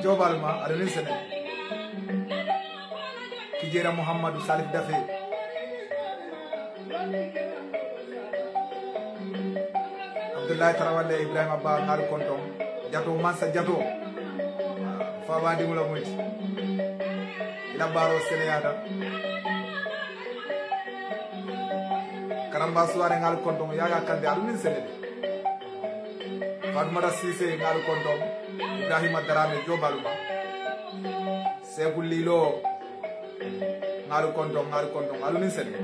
Jobalma adoni sene kijera Muhammadu Salif Dafe Abdoulaye Tarawale Ibrahima Ba ngal kontom jato Mansa jato fa wadi mula moyti ila baro seneyada karamba suare ngal kontom yaga kande adoni sene Fatmata Cissé ngal kontom Ibrahima Darame Jobalma Sekou Lilo ngal kontom aluni sene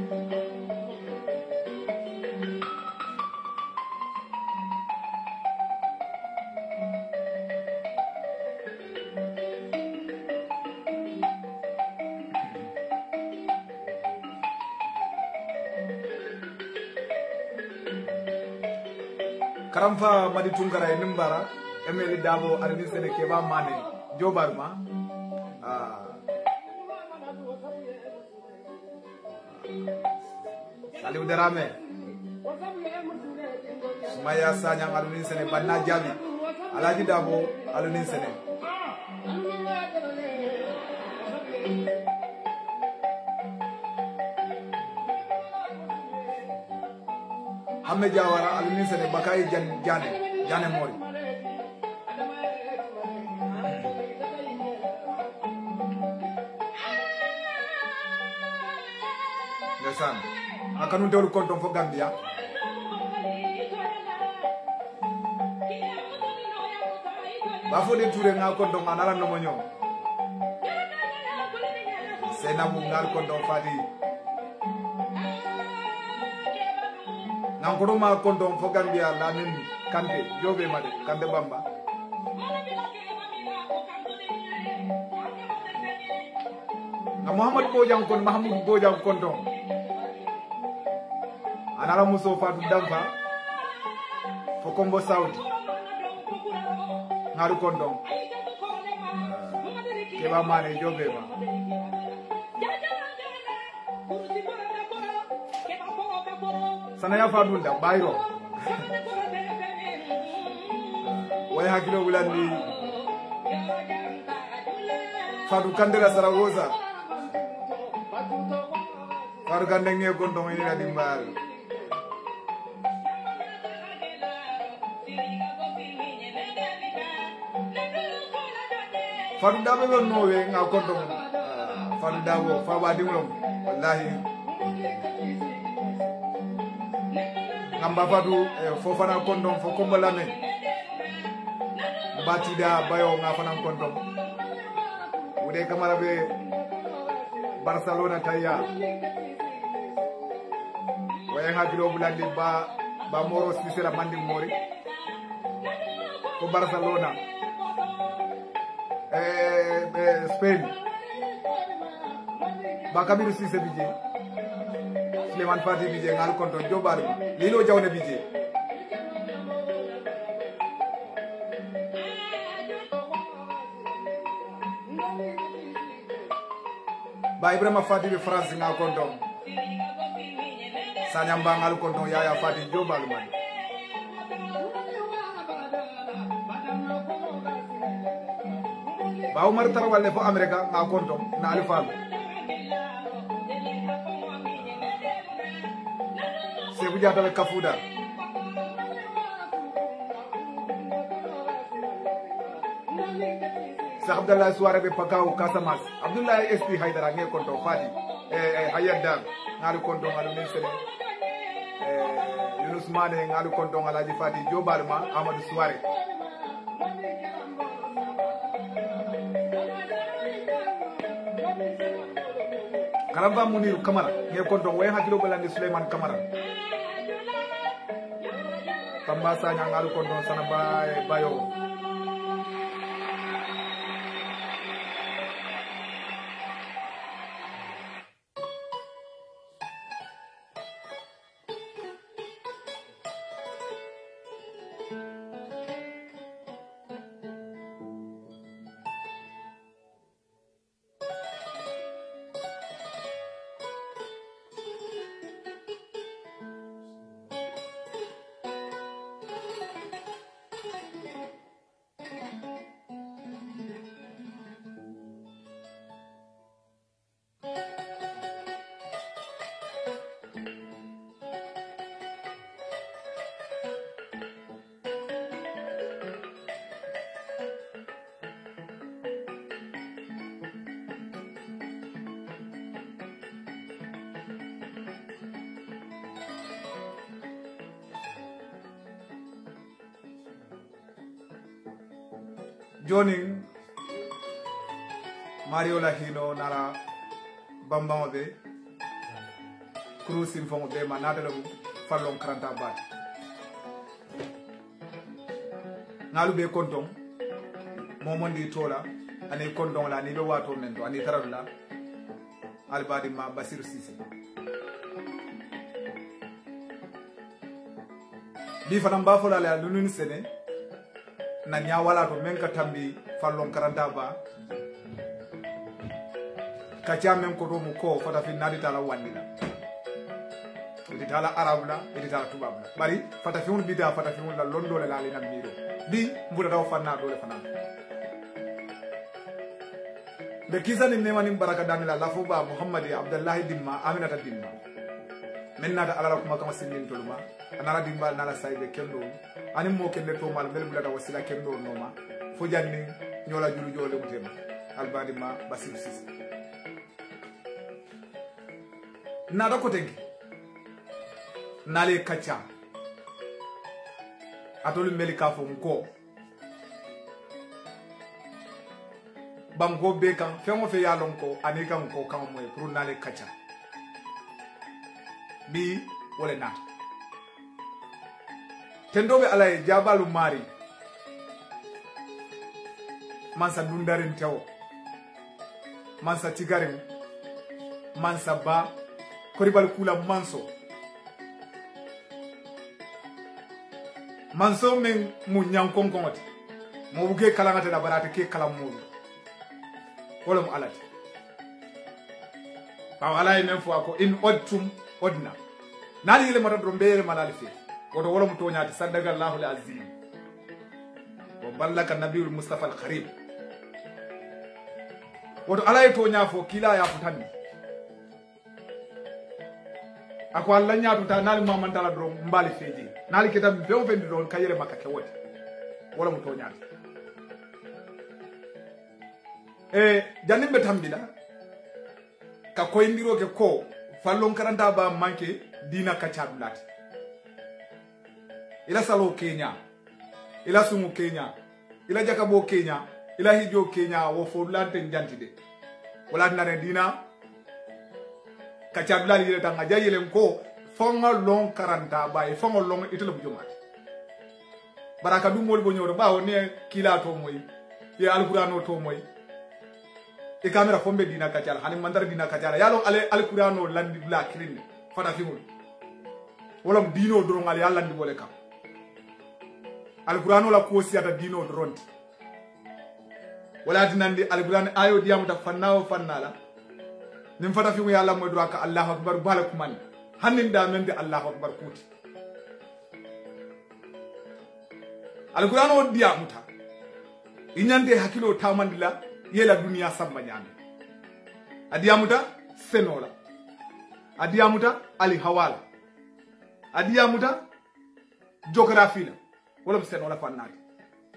Karamfa Madi Tunkara Nimbara Emeli Dabo aluni sene keba mane Jobalma Aliou Darame Sumaya Sanyang alunin sene Banna Jabi Alaji Dabo alunin sene Hamme Jawara alunin sene Bakayi Jane Mori Ndesan akanu dewlu kontom fo Gambia bafo de touré nga kontom anala no monyo senabu ngal kontom fati ngam ko ma kontom fo Gambia la min kante jobe made kante bamba ngam Muhammad Bojang kon Mahmoud Bojang kontom anala muso fatu damfa fo kombo saudi ngaru kondom keba mane jobe ma sanaya fatu nda bayro way hakilo wulandi fatu kandela Saragossa fatu kandenge kondom ina dimbal Fadu Dabo non nowe nga kontom Fadu Dabo fa wadi mulom wallahi ngamba Fadu fo fana kontom fo kombalame batida bayo nga fana kontom ude kamara be Barcelona taya waya hakilo bulandi ba moro sisera mandi mori ko Barcelona Spain Bakabiru Cissé bije Suleiman Fati bije ngal konton Jobalma Lilo Jawne bije Ba Ibrahima Fati be France ngal konton Sanyamba ngal konton Yaya Fati Jobalma Ba Umar Tarawale fo America nga kontom na alifal Sekou Diatta be Kafuda Cheikh Abdallah Souare be Pakaw Casamance Abdoulaye SP Haidara nge kontom Fati Hayadda ngalu kontom ngalu nesene Yunus Mane ngalu kontom Alaji Fati Jobalma Amadou Souare Karamba Muniru Kamara nge konton way hakilo balandi Suleiman Kamara Pambasa nyangalu konton sana bayo joni Mario Lahino nara bambama be cruisin fongo be ma natalum fallon karanta bat ngalu be kontom momondi tola ani kondon la ni be wato mento ani taradula albadi ma Basir Sisi bi fanam ba fola la lunun sene na nya wala to men ka tambi fallon karanta ba kacha men ko do mu ko fata fi nadi tala wandina idi tala arabla idi tala tubabla bari fata fi un bida fata fi un la londo le la lina miro bi mbuda daw fanna do le fanam be kisa ni nemani baraka danila lafo ba Muhammad Abdullah dimma Aminata dimma menna da alala kuma kama sinin toluma anara dimba nala saybe kendo ani mo kende to mal mel bulata wasila kendo noma fo janni nyola julu jole mutema albadi ma Basir Sisi nada ko tengi nale kacha atolu melika fo mko bango be kan fengo fe yalon ko ani kan ko kan moy pour nale kacha bi wala na tendo be alay jabalu mari mansa dundarin tewo mansa tigarin mansa ba koribal kula manso men mu nyankon konoti mo buge kalangata da barata ke kalam mo wala mu alati ba alay men fo ko in odtum odna nali ile mata drombere malali fi woto wala mu toñati sadaga Allahu al-azim wa ballaka nabiyul mustafa al-karim woto alay toña fo kila ya futani ako alla nyaatu ta nali mamman tala dro mbali feji nali kitam bew fendi don kayere makka ke woti wala mu toñati janimbe tambila ka koyndiro ke ko fallon karanta ba manke dina kacadulati ila salo Kenya ila sumu Kenya ila jakabo Kenya ila hijo Kenya wo fodlante njantide wala nare dina kacadulali ile tanga jayele ko fonga long karanta ba e fonga long itelo bu jomat baraka du mol bo nyoro bawo ne kila to moy ye alqur'ano to moy e kamera fombe dina kacala hani mandar dina kacala yalo ale alqur'ano landi bla kirini fada fimul wala dino doron ale yalla ndi wole kam alqur'ano la ko siata dino doronti wala dinandi alqur'an ayo diamuta fannawo fannala nim fata fimu yalla mo do ka Allahu akbar balakuman hanin da men de Allahu akbar kuti alqur'ano diamuta inyande hakilo tamandila yela dunia samba nyame adiamuta senola adiamuta ali hawala adiamuta geography la wala senola fannati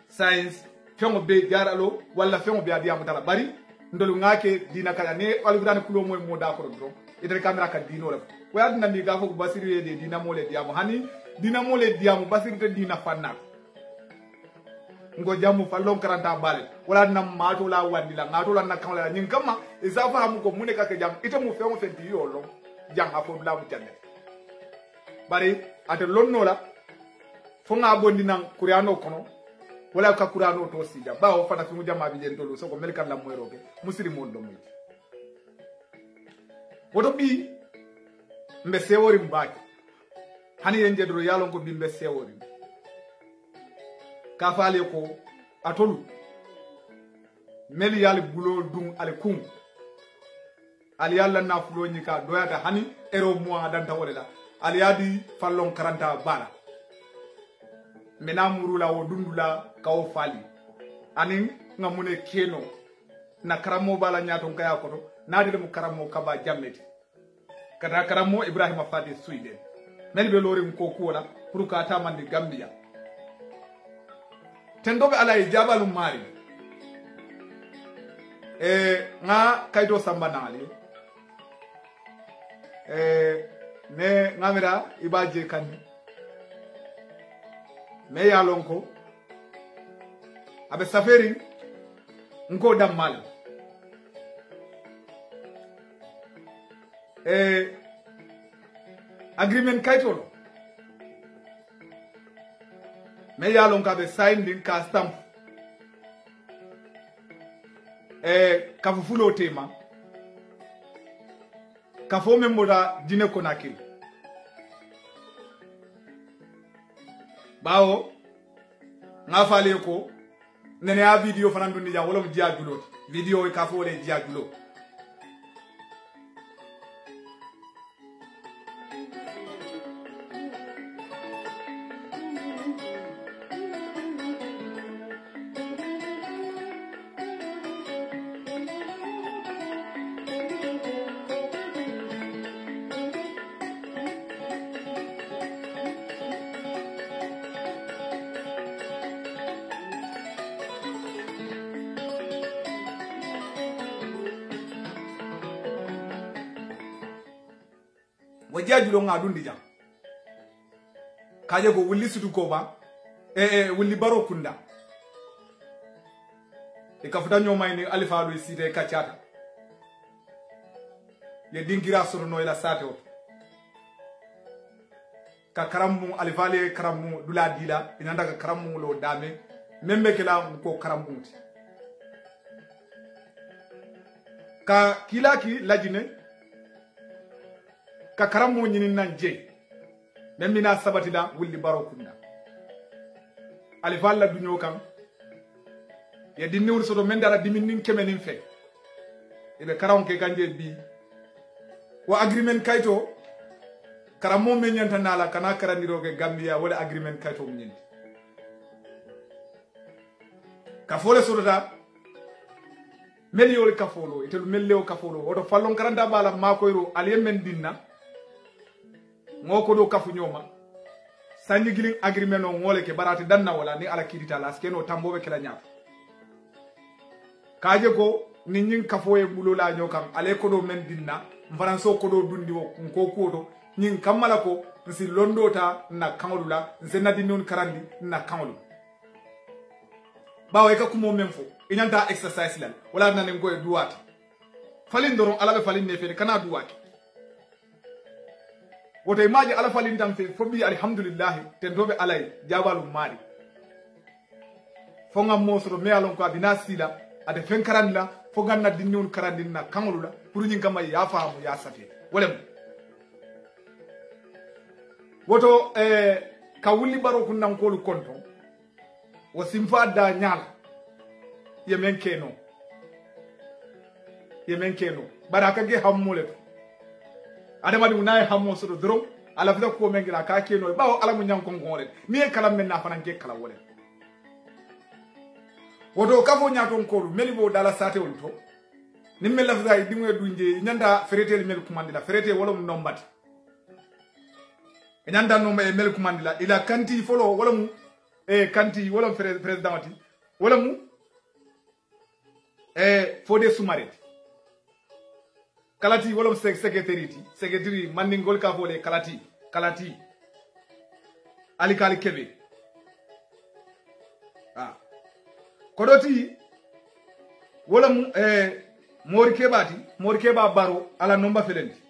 science fengo be jaralo wala fengo be adiamuta la bari ndolu ngake dina kala ne alqur'an kulo moy mo da ko do itere kamera ka dino la ko adna mi gafo Basir de dina mole diamu hani dina mole diamu Basir te dina fannat ngo jamu fallon karanta bale wala nam mato la wandi la ngato la nakam la nyin kama isafa hamu ko mune kake jam ite mu femo fenti yolo jang afo bla mu janne bari ate lonno la fo nga bondi nan kuriano kono wala ka kuriano to sija bawo fana fi mu jama bi den tolo soko melkan la moy roke muslim mon do moy woto bi mbe sewori mbaki hani en jedro yalon ko bi mbe sewori ka faale ko atolu meli yali bulo dum ale kum ali yalla na fulo nyika doyata hani ero mo adanta wolela ali yadi fallon karanta bala mena murula wo dundula kawo fali anin ngamune keno na karamo bala nyato kaya koto nadi mu karamo kaba jammeti kada karamo Ibrahima Fadi Sweden meli be lori ko kuola pour ka tamandi Gambia tendobe ala jabalu mari nga kaydo sambanali ne ngamira ibaje kan me yalonko abe saferi nko dam mal agreement kaytolo me yalon ka be sign din ka stamp kafu fulo tema kafo memboda dine konakil bawo nga fale ko nene a video fanan dundi jam wala mu jiya julo video e kafo le jiya julo wajja julo nga dundi jam kaje ko wulli sudu ko ba wulli baro kunda e kafuta nyoma ni alifa do site kachata ye dingira suru no ila sate o ka karamu alifale karamu dula dila inanda ka karamu lo dame membe kila ko karamu ka kilaki lajine ka karamo nyini nanje memina sabatida wulli baro kunda alifalla dunyo kan ya dinniwul soto men dara diminnin kemenin fe ibe karam ke kanje bi wa agreement kayto karamo men nyanta nala kana karandiro ke Gambia wala agreement kayto mun nyenti ka fole soto da meliol ka folo itel melleo ka folo oto fallon karanda bala makoyro aliyemen dinna ngoko do kafu nyoma sanji gilin agreement no ngole ke barati danna wala ni ala kidita la skeno tambobe kala nyaaf kaje ko ni nyin kafo e bulo la nyokam ale ko do men dinna mfaranso ko do dundi wo ko ko nyin kamala ko si londo ta na kanolula nsenna dinnon karandi na kanolu bawo e ka kumo memfo inyanta exercise lan wala nanen go e duwata falin doron ala be falin ne fe kana duwata woto imaji ala falin tam fe fobi alhamdulillah tendobe alay jabalu mari fonga mosro me alon ko abina sila ade fen karandila fo ganna dinnon karandina kangolula pour nyin kama ya faamu ya safe wolem woto ka wulli baro kunnan kolu konto wo simfa da nyala yemen keno baraka ge hammule adama di unay hammo so doro ala fida ko mengira ka keno bawo ala mu nyam ko ngore ni e kala men na fanan ke kala wole wodo ka fo nyaton ko meli bo dala sate won to ni mel la fida di ngwe dunje nyanda feretel mel kumandila ferete wala mu nombati nyanda no mel kumandila ila kanti folo wala mu kanti wala presidenti wala mu Fode Soumaré kalati wala secretary mandingol ka fole kalati alikali kebe kodoti wala mu mori keba baro ala nomba felenti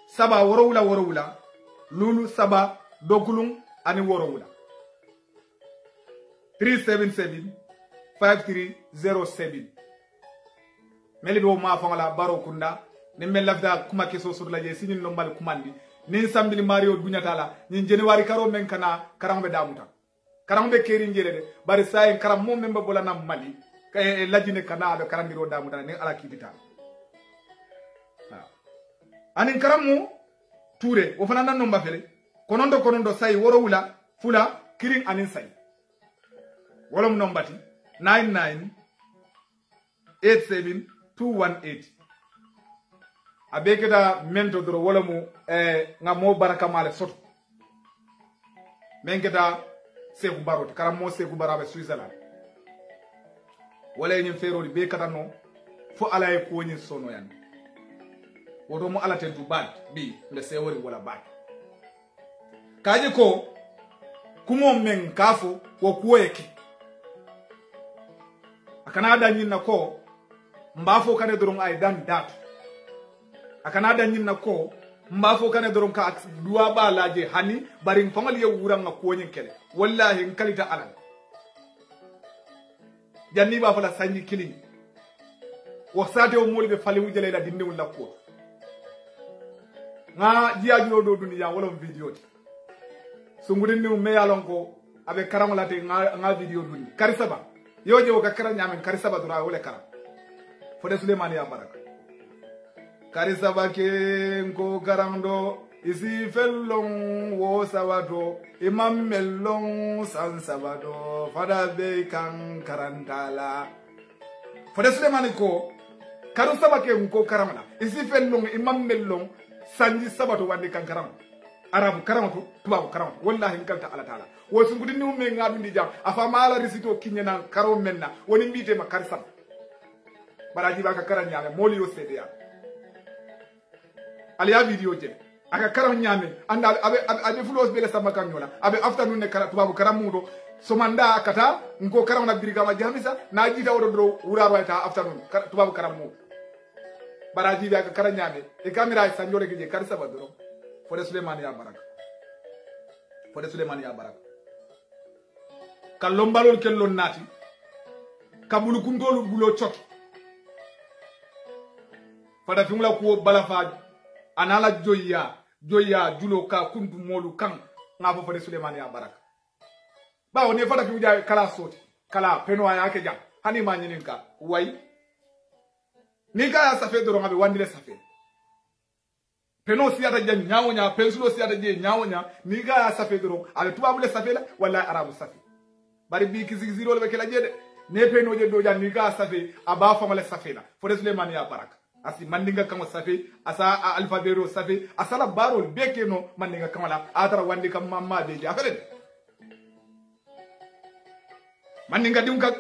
saba worowula lulu saba dokulum ani worowula 377-5307 meli do ma fangala baro kunda ni mel lafda kuma keso sur la je sinin no mal kumandi ni sambili mario dunyatala ni january karo men kana karambe damuta karambe keri ngere de bari say karam mom membe bola nam mali kay lajine kana be karandiro damuta ni ala kibita anin karamu toure o fana nan no mbafele konondo say worowula fula kirin anin say wolom nombati 9987-218 abekeda mento dro wolomu ngamo baraka male soto menkeda Seku Barot karamo Seku Barabe Switzerland wala nyim ferori be kata no fo ala e ko nyin sono yan woto mo ala tentu bad bi le sewori wala bad kaje ko kumo men kafo wo kuweke akana da nyin na ko mbafo kane doron ay dan dat akana da nyin na ko mbafo kane doron ka duwa ba laje hani bari famal ye wuran na ko nyin kele wallahi in kalita alal janni ba fala sanyi kilin wasate o molbe fali wujele la dinde wala ko nga jiya julo do duniya wala video ti sungudin ni me yalon ko abe karamala te nga video duni karisaba yoje wo ka karam nyamen karisaba dura wala karam fode Suleiman ya baraka karisaba ke ngo garando isi fellon wo sawato imam mellon san sabato fada be kan karantala fode Suleiman ko karisaba ke ngo karamala isi fellon imam mellon sanji sabato wande kan karam arabu karamatu tubabu karamatu wallahi kalta ala taala wo sungudi ni me ngadu ndi jam afa mala risito kinyana karo menna woni mbite ma karisaba baraji baka karan nyame moli yo sede ya aliya video je aka karan nyame anda abe fulos bele sama kan nyola abe afternoon ne kara tubabu karamudo somanda akata ngo karam na birigama jamisa na jita wodo do wuraro ta afternoon tubabu karamu baraji baka karan nyame e kamera sanjore gije karisaba do fode Suleiman ya baraka fode Suleiman ya baraka kalombalol kellon nati kabulu kundolu bulo choki fada fimula ko balafa anala joya julo ka kundu molu kan ngafo fode Suleiman ya baraka bawo ne fada fimuja kala soti kala peno ya ke jam hani ma nyininka way ni ka ya safe do ngabe wandile safe peno siyata je nyawonya pensulo siyata je nyawonya ni ga ya safe do ale tubabule safe la wala arabu safe bari bi kizigiziro le bekela jede ne peno je do jan ni ga safe aba famale safe la fode Suleiman ya baraka asi mandinga kama safe asa alfabero safe asala barol bekeno mandinga kama la atara wandi kam mamma de ja fele mandinga dimka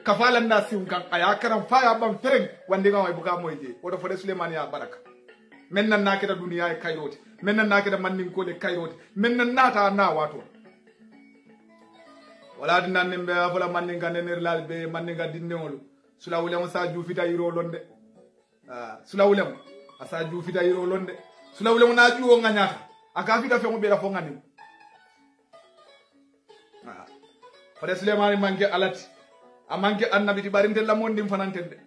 kafala na siunkan aya karam faya bam fereng wandinga way buka moyje wodo fode Suleiman ya baraka menna nakeda duniya e kayroti menna nakeda mandin ko le kayroti menna nata na wato wala dinan nembe afala mandinga nener lalbe mandinga dinnewolu sula wulem sa jufita yiro londe sula wulem asa jufita yiro londe sula wulem na juwo nganyata aka fita fe mo be la fo ngani fode Suleiman manke alati amanke annabi ti barimte lamondim fanantende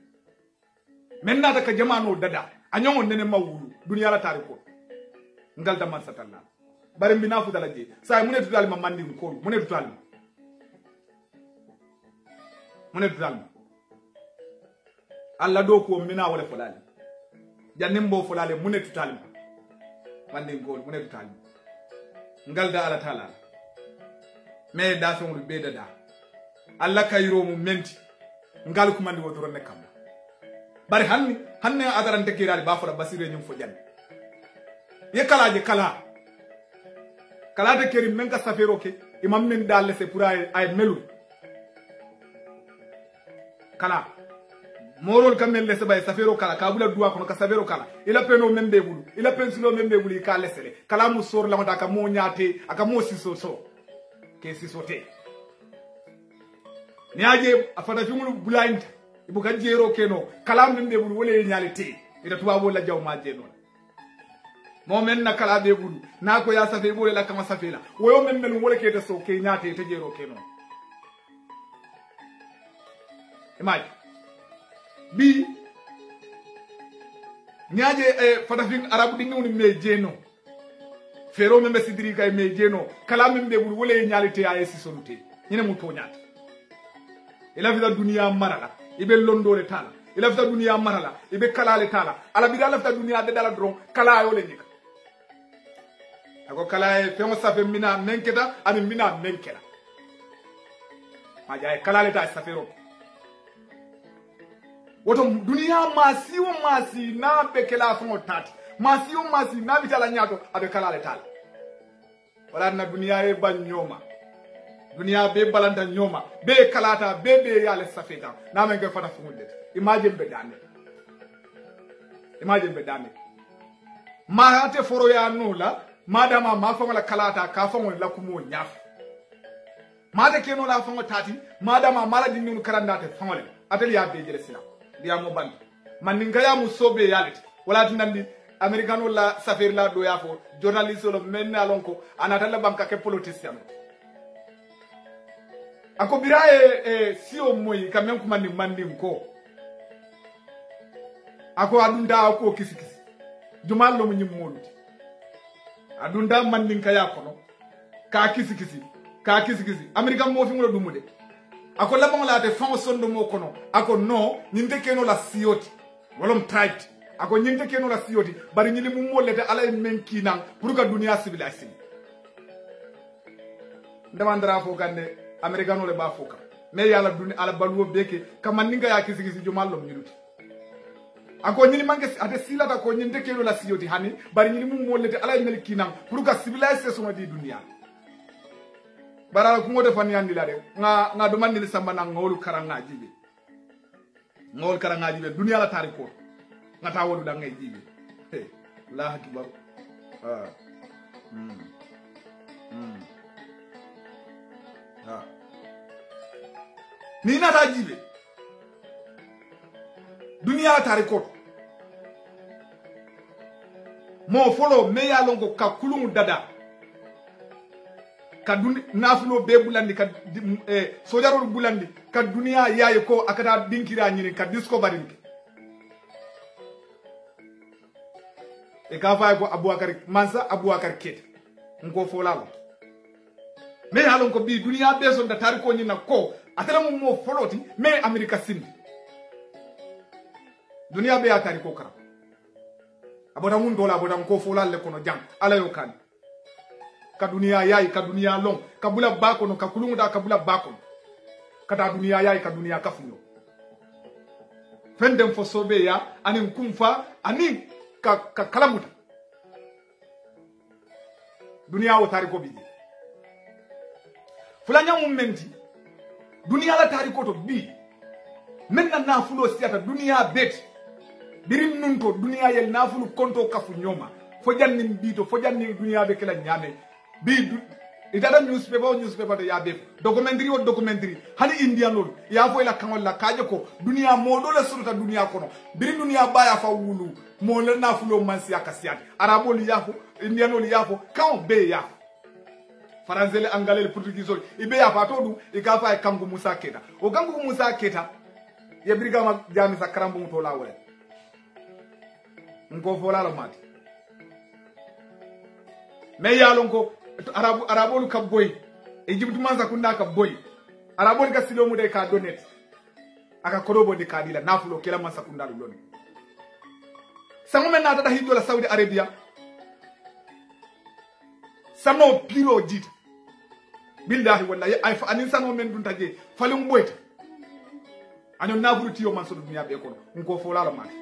menna ta ka jamano dada anyongo nene mawulu dunia la tariko ngal da man satalla bare mbina fu dala je say mune tudal ma mandi ko mune tudal alla do ko mina wala fulali jannim bo fulali mune tudal mandi ko mune tudal ngal da ala taala me da so be dada alla kayro mu menti ngal ko mandi wodoro nekam bari hanne adarante kirali bafura basire nyum fo janne ye kala de keri menga safero ke imam men dal se pour ay melu kala morol kamel le se bay safero kala kabula duwa kono ka safero kala ila peno membe bulu ila pensilo membe bulu ka lesele kala mu sor la mata ka mo nyaate aka mo siso so ke siso te ni aje afata fimulu blind ibuka jero keno kalam membe bulu wole nyalite ida tuba wala jaw ma jeno momen na kala be bulu na ko ya safe bole la kama safe la woyo men men wole kete so ke nyaate te jero keno imaj bi nyaaje fata fin arabu di nuni me jeno fero membe sidiri kay me jeno kalam membe bulu wole nyalite ay sisonute nyine mu to nyaata ila vida dunia marala ibe londole tala ila fita dunia marala ibe kalale tala ala bi dala fita dunia de dala dron kala yo le nyika ako kala e femo safe mina menketa ani mina menkela ma jaay kalale ta safero woto dunia masi na bekela fo tati masi na bitala nyato abe kalale tala wala na dunia e ban nyoma dunia be balanta nyoma be kalata be yale safeta na men ko fata funde imagine be dame ma ate foro ya nula madama ma fa wala kalata ka fa wala kumo nyaf ma de keno la fa tati madama mala dinnu karandate fa wala ateli ya be jere sina dia mo bandi man ninga ya mu sobe yalet wala tinandi americano la safir la do ya fo journaliste lo men alon ko anata la banka ke politicien ako birae si o moyi kamen ko mandi ko ako adunda ako kisikisi jumal lo mu nyim moluti adunda mandi kaya kono ka kisikisi american mo fi ngolo dumude ako la bango la te famo sondo mo kono ako no nyinte keno la sioti wolom tight ako nyinte keno la sioti bari nyili mu mollete ala men kinan pour ka dunia civilisation ndamandara fo gande americano le ba foka me yala duni ala baluwo beke kamaninga ya kisikisi jumallo nyuluti ako nyini manke ate silata ko nyinte keno la sioti hani bari nyili mu mollete ala men kinan pour ka civilisation di dunia bara ko ngode fan yandi la de nga do mandil samba na ngol karanga jibe dunia la tariko nga ta wodu da ngay jibe hey la akbar ni na ta jibe dunia la tariko mo folo me ya longo ka kulungu dada ka nafulo be bulandi ka sojarol bulandi ka dunia yaye ko akata dinkira nyini ka discovery e ka fay ko abouakar ket ngo folalo me halon ko bi dunia be son da tariko nyina ko atala mo foloti me america sindi dunia be atari ko kara abota mun dola abota ko folal le kono jam ala yo kan ka dunia yayi ka dunia long ka bula bakono ka kulungu da ka bula bakono kata dunia yayi ka dunia kafuno fendem fo sobe ya anin kumfa anin ka kalamuta dunia wo tariko bi fulanya mumenti dunia la tariko to bi menna nafulo siata dunia bet birin nunto dunia yel nafulu konto kafu nyoma fo janni bito fo janni dunia be kala nyame bi itata newspaper de yabe documentary hani indianol ya fo ila kanol la kaje ko dunia modo la suruta dunia kono biri dunia baya fa wulu mo le nafulo mansi akasiat arabol yafo indianol yafo kan be ya faranzele angale portugisol ibe ya fa todu ikafa kangu musa keta o kangu musa keta ye brigama jami sa karambu to la wala ngo fola la mati me yalon ko arabolu ka boy Egypt manza kunda ka boy arabolu ka silomu de ka donet aka korobo de kadila nafulo kela mansa kunda do loni sango men nata da hijjo la Saudi Arabia samo piro jit billahi wallahi ay fa anin sango men dun taje falum boyta anon nafuru tiyo man so dunya be kono ngo fola la mati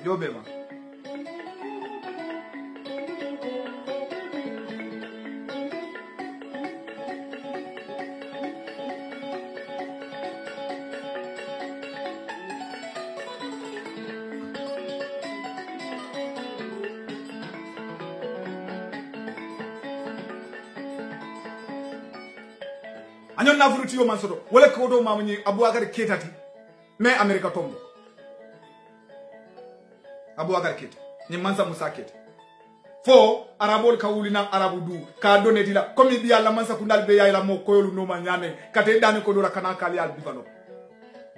yobe ma anyon na fruti yo mansodo wala ko do mamani abouakar ketati me america tombo abouakar ket ni mansa musa ket fo arabol ka wulina arabu du ka doneti la comme bi yalla mansa kundal be yayla mo koyolu no ma nyame kate dani ko dora kana kali al bifano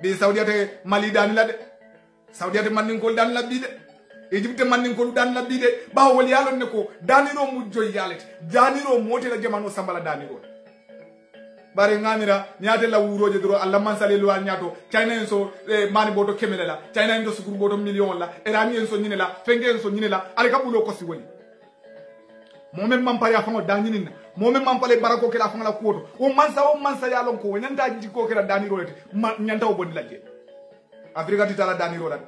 be saudiate mali dani la de saudiate manin ko dan la bi de Egypte manin ko dan la bi de ba wol yalon ne ko daniro mu joy yalet daniro moti la jamano sambala daniro bare ngamira nyaate la wuroje dro alla mansale lo nyato china en so mani boto kemele la china en do sukuru boto million la erami en so nyine la fenge en so nyine la ale kabulo ko si woni momem mampare afango danyin momem mampale barako kala afango la kuoto o mansa ya lon ko nyanta jiko kala daniro lete nyanta o bonni laje afrika titala daniro la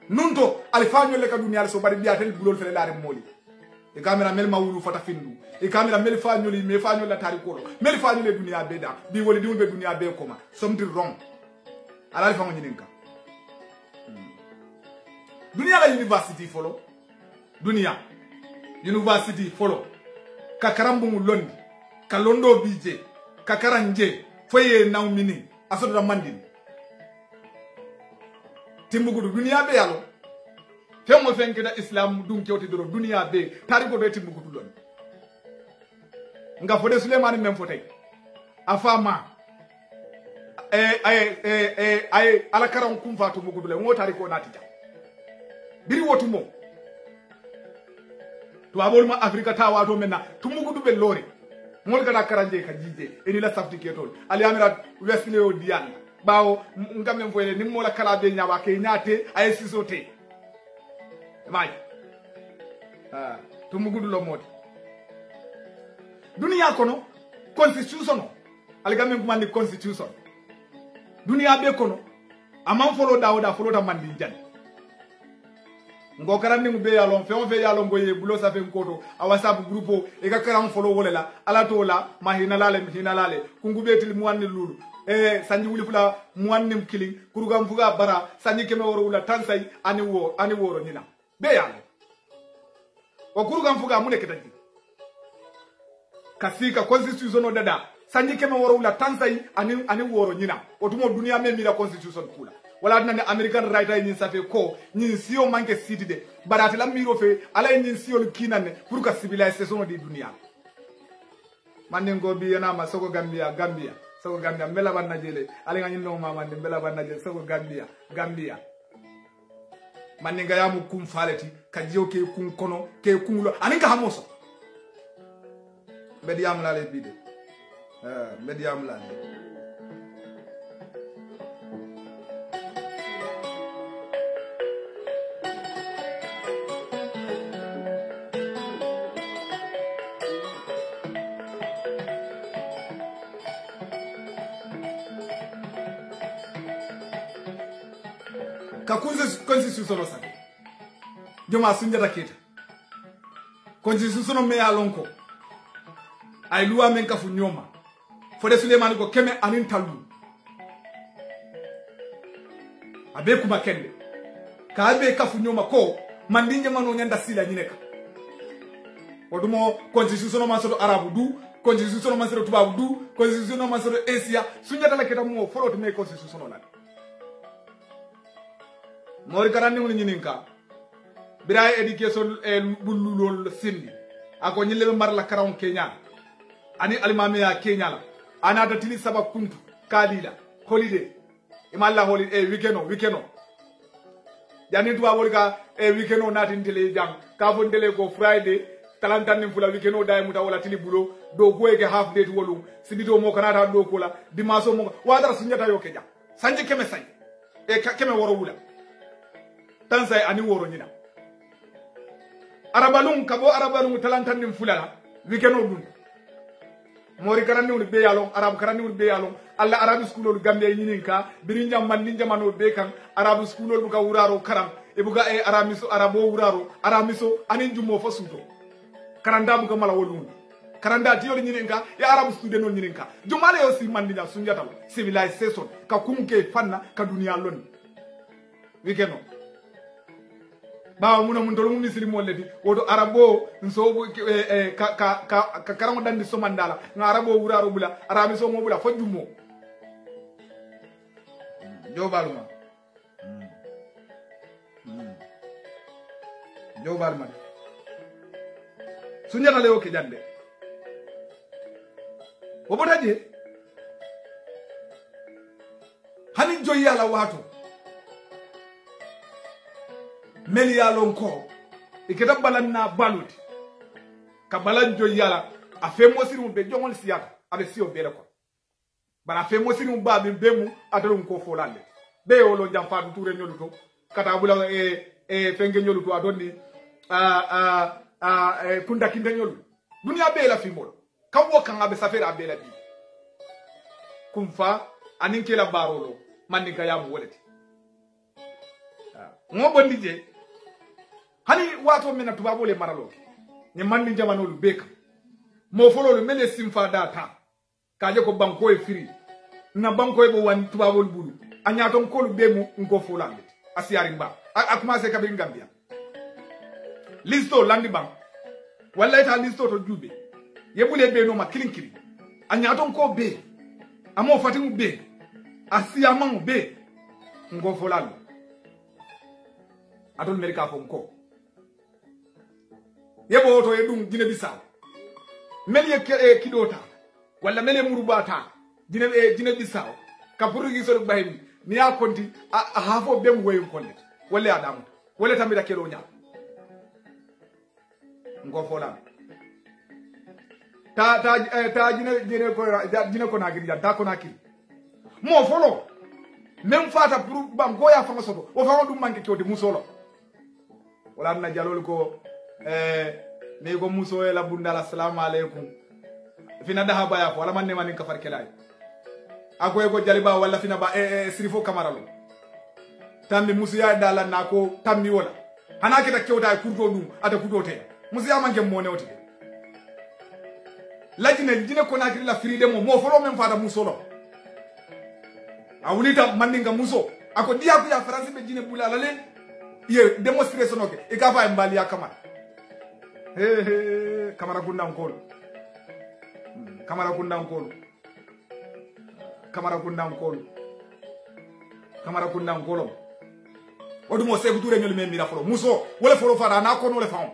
nunto ale fanyo le ka dunia so bari biatel bulol fele la re moli e kamera mel mawulu fata findu e kamera mel fanyoli me fanyola tarikolo mel fanyole dunia beda bi woli diwbe dunia be koma something wrong ala fango nyininka dunia la university follow dunia university follow ka karambu mu londi ka londo bije ka karanje foye naw mini asodo mandin Timbuktu dunia be yalo femo fenkeda islam dum kewti doro dunia be tariko be Timbuktu lon nga fode Suleiman men fotay afama ala karam kum fatu Timbuktu le ngo tariko natija biri wotumo to abol ma Afrika tawa to menna Timbuktu be lori ngol kada karanje ka jije eni la safti ketol ali amira Wesley o diana bawo ngam foyle ni mo la kala be nyawa ke nyaate ay sisote may Timbuktu lo modi dunia kono constitution ali gamen ko mandi constitution dunia be kono amam folo dawda folo ta mandi jan ngo karandi mu be yalon fe on fe yalon boye bulo sa fe nkoto awasab groupe e ka karam folo wolela ala to la mahina lale kungu betil mu wanni lulu sanji wuli fula mu wanni killing kurugam fuga bara sanji keme woro wula tansay ani woro nyina be yalo o kurugam fuga mu neketaji kasika constitution o dada sanji keme woro wula tansay ani woro nyina otumo dunia me mi la constitution kula wala dina American writer ni safe ko ni siyo manke city de barati la miro fe ala ni siyo kinane pour ka civilisation di dunia mande ngo bi yana ma soko Gambia mela ban najele ala ngani no mama de mela ban najele soko Gambia mande nga yamu kum faleti ka jiyo ke kun kono ke kunlo aninga hamoso mediam la le bide mediam la ka constitution sa joma sunjata keta constitution me alonko ay luwa men ka fu nyoma fode Suleiman ko keme anin talu abe kuma kende ka abe ka fu nyoma ko mandinje mano nyanda sila nyineka odumo constitution ma soto arabu du constitution ma soto tubabu du constitution ma soto asia sunjata la keta mo folo to me constitution la mori karani ngoni nyininka bira education bullulol sindi ako nyilebe marla karawon Kenya ani alimame ya Kenya la ana da tili sabab kuntu kalila holiday imalla holiday weekend yani tuwa wolga weekend na tintele jam ka fondele ko Friday talantan nim fula weekend day muta wala tili bulo do goyege half day wolu sibito mo kanata do kola dimaso mo wadara sunyata yo keja sanje keme say keme woro wula tansay ani woro nyina arabalum kabo arabalum talantan nim fulala wikeno dun mori karandi woni be yalon arab karandi woni be yalon alla arab schoolol gambe nyininka birinjam man ninja mano be kan arab schoolol buka wuraro karam e buka aramiso arabo wuraro aramiso anin jummo fasuto karanda buka mala wolun karanda tiyol nyininka e arab student non nyininka jumale yo si mandina sunjata civilization ka kumke fanna ka dunia lon wikeno ba muna mun tolo mun misiri molleti wodo arabo nso ka karamo dandi somandala nga arabo wuraro bula arabi so mo bula fajjumo jobaluma jobalma sunyata lewo ke jande o botaje hani joyala wato meli yalon ko iketa balanna baluti ka balanjo yala afemo sirum be jongol siyata abe siyo bele ko bala afemo sirum ba be bemu adalum ko folande be wolo jam faatu toure nyoluto kata bula fenge nyoluto adonni kunda kinde nyolu dunia be la fimol kawo kan abe safere abe la bi kumfa aninke la barolo mandika yamu woleti ngo bondije hani wato mena tubabo le maralo ni mandi jamano lu beka mo folo le mele simfa data kaje ko banko e firi na banko e bo wan tubabo lu bulu anyaton ko lu bemu ngo folande asiari mba akuma se kabin gambia listo landi bank walla ta listo to jube yebule be no ma kilinkiri anyaton ko be amo fatimu be asiamangu be ngo folande atol America fo ko yebo to yedum Guinea Bissau meli kidota wala meli murubata Guinea Bissau ka Portuguese so bahimi ni ya konti a hafo bem woyum konnet wala adamu wala tamira kelo nya ngo fola ta Guinea ko na gidi ta ko na ki mo folo même fata pour bam goya fanga soto o fanga dum manke kewde musolo wala na jalol ko ne go muso e la bundala assalamu alaikum fina daha baya ko wala man ne man ka farkelay akoy ko jaliba wala fina ba sirifo kamaralo tammi musuya dala nako tammi wala hana kita kewta kurdo dum ata kudote musuya manke mo newti lajine dina ko nakri la freedom mo folo même fata musolo awulita mandinga muso ako dia ko ya France be dine bulala le ye demonstration oke e ka fa mbali ya kamara kamara kunda nkolo kamara kunda nkolo kamara kunda nkolo kamara kunda nkolo odumo se kuture nyol me mira folo muso wala folo fara na ko no le faon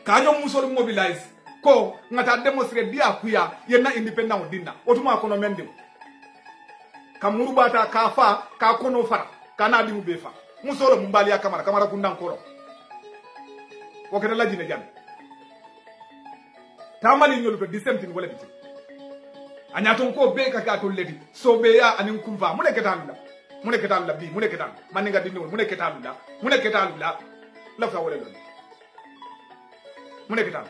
kanyo muso le mobilize ko ngata demonstrate dia kuya ye na independent dinna otuma ko no mende kamuru bata kafa ka kono fara kana dimu befa musoro mumbali ya kamara kunda nkolo wakati la jine jam tamali nyolu to disemtin wala biti anyaton ko be ka to ledi so be ya anin kumva mune ketalula bi mune ketal maninga dinno mune ketalula la fa wala don mune ketal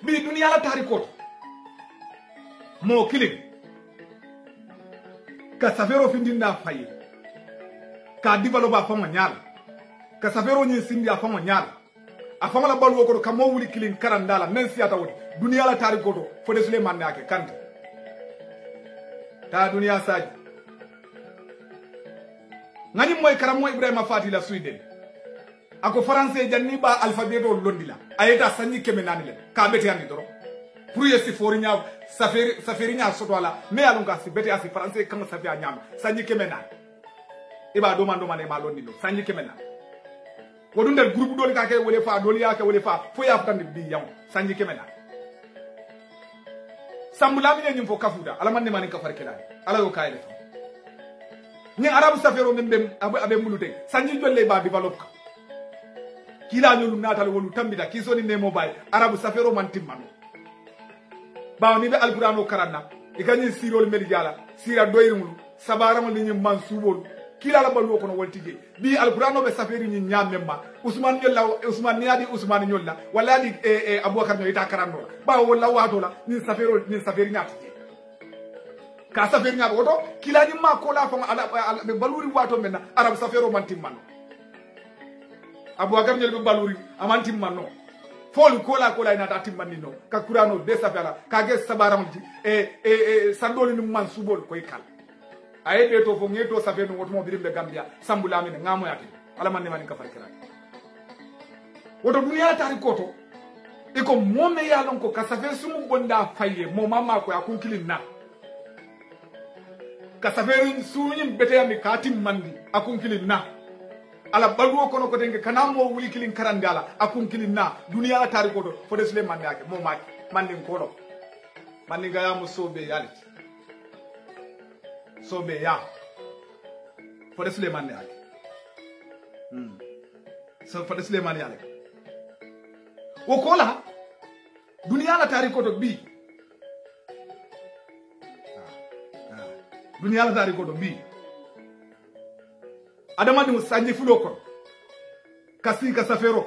bi dunia la tarikot mo kilik ka safero findinda fayi ka developa fama nyala ka safero nyi sindi afama nyala afama la balu ko ka mo wuli kilin karandala men siata wodi dunia la tari goto fode Suleiman yake kante ta dunia saji ngani moy karamo Ibrahima Fati la Sweden ako français janni ba alphabeto londila ayeta sanni kemenani le ka beti andi doro pour yesi forinya saferi nya soto ala me alunga si beti asi français kan safi anyam sanni kemenani iba do mando mane ma londilo sanni kemenani wodundel groupe doli ka kay wole fa doli ya ka wole fa fo ya futande bi yam sanni kemenani sambula mi nyim fo kafuda ala man ne man ka farkela ala yo kayle fa ni arabu safero membe abe mulute sanni jolle ba develop kila nyolu natal wolu tambida kisoni ne mobile arabu safero man timmano bawo ni be alqur'ano karanna ikani sirol medjala sira doyirul sabaram ni man subol kila la balu ko no woltige bi alqur'ano be saferi ni nyamemba usman yolla usman niadi usman nyolla wala di abubakar no ita karanno bawo wala wato la ni saferi nyati ka saferi nyaba woto kila ni ma ko la fa ala be baluri wato menna arabu safero man timmano abubakar nyel be baluri amanti manno folu kola ina tatimani no ka kurano de safara ka ge sabaram ji sandoli ni man subol koy kal ay be to fo ngeto safe no woto birimbe Gambia sambula min ngamo yake ala man ne man ka farkira woto dunia tari koto iko mome ya lon ko ka safe sumu bonda faye mo mama ko akun kilin ka safe suñim bete mi katim mandi akun kilin ala baluwo kono ko denge kana mo wuli kilin karandala akun kilin dunia la tari koto fo de Suleiman yake mo maki mandin kodo mandin ga ya mo sobe yali sobe ya fo de Suleiman yake so fo de Suleiman yake o kola dunia la tari koto bi dunia la tari koto bi adama ni sanji fulo ko kasi ka safero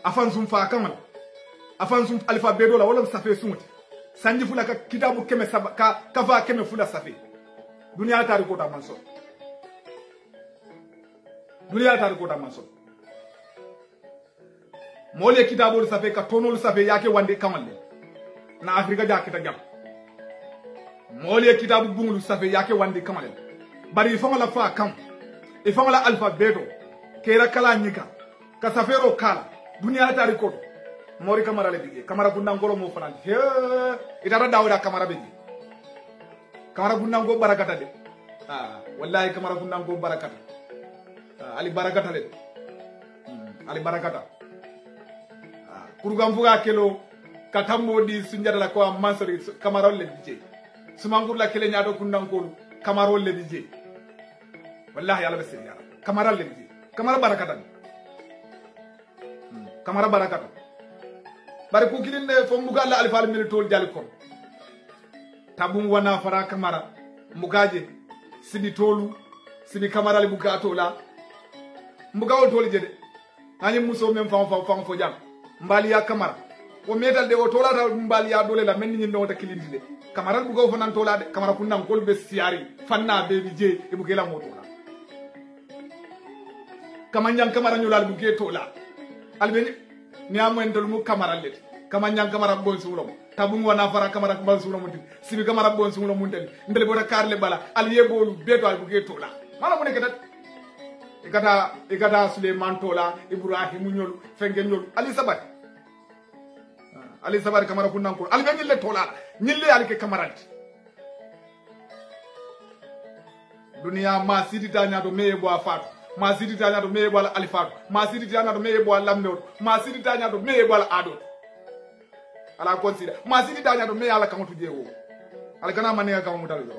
afan sum fa kamal afan sum alfa bedo la wala safe sumti sanji fula ka kitabu keme ka fa keme fula safe dunia tari ko ta manso dunia tari ko ta manso mole kitabu safe ka tonol safe yake wande kamal na afrika ja kita jam mole kitabu bungulu safe yake wande kamal bari fa la fa kam ifanga la alfabeto kera kala nyika ka safero kala dunia tari ko mori kamara le bije kamara gundan goro mo fanan he itara dawda kamara beji kamara gundan go barakata de wallahi kamara gundan go barakata ali barakata le ali barakata kurgam fuga kelo katambo di sunjata la ko mansori kamara le bije sumangur la kele nyaado gundan ko kamara le bije wallahi yalla besir yalla kamara le bije kamara barakata kamara barakata bari ku kilinde fo mbuga la alfal min tol jali kon tabum wana fara kamara mbugaje sibi tolu sibi kamara li buga tola mbuga o tol jede nani muso mem fam fo jam mbali ya kamara o metal de o tola ta mbali ya dole la men ni ndo ta kilindi de kamara buga o fanan tola de kamara kunnan kol be siari fanna be bi je e bugela mo tola kamanjang kamara nyolal buge tola albeni ni amwen dol mu kamara let kamanyang kamara bon sulo tabung wana fara kamara bon sulo mun sibi kamara bon sulo mun den ndele bota karle bala al yebolu beto al buge tola mala mun ketat ikata Suleiman tola Ibrahim nyol fengen nyol ali sabat kamara kunnan ko al benil le tola nyille al ke kamara dunia ma sidi tanya do meye bo afatu ma sidi tanya do meye bo al alifatu ma sidi tanya do meye bo al lamdo ma sidi tanya do meye bo al ado ala consider ma sidi tanya do meye ala kamutu jewo ala kana mane ka mu dal do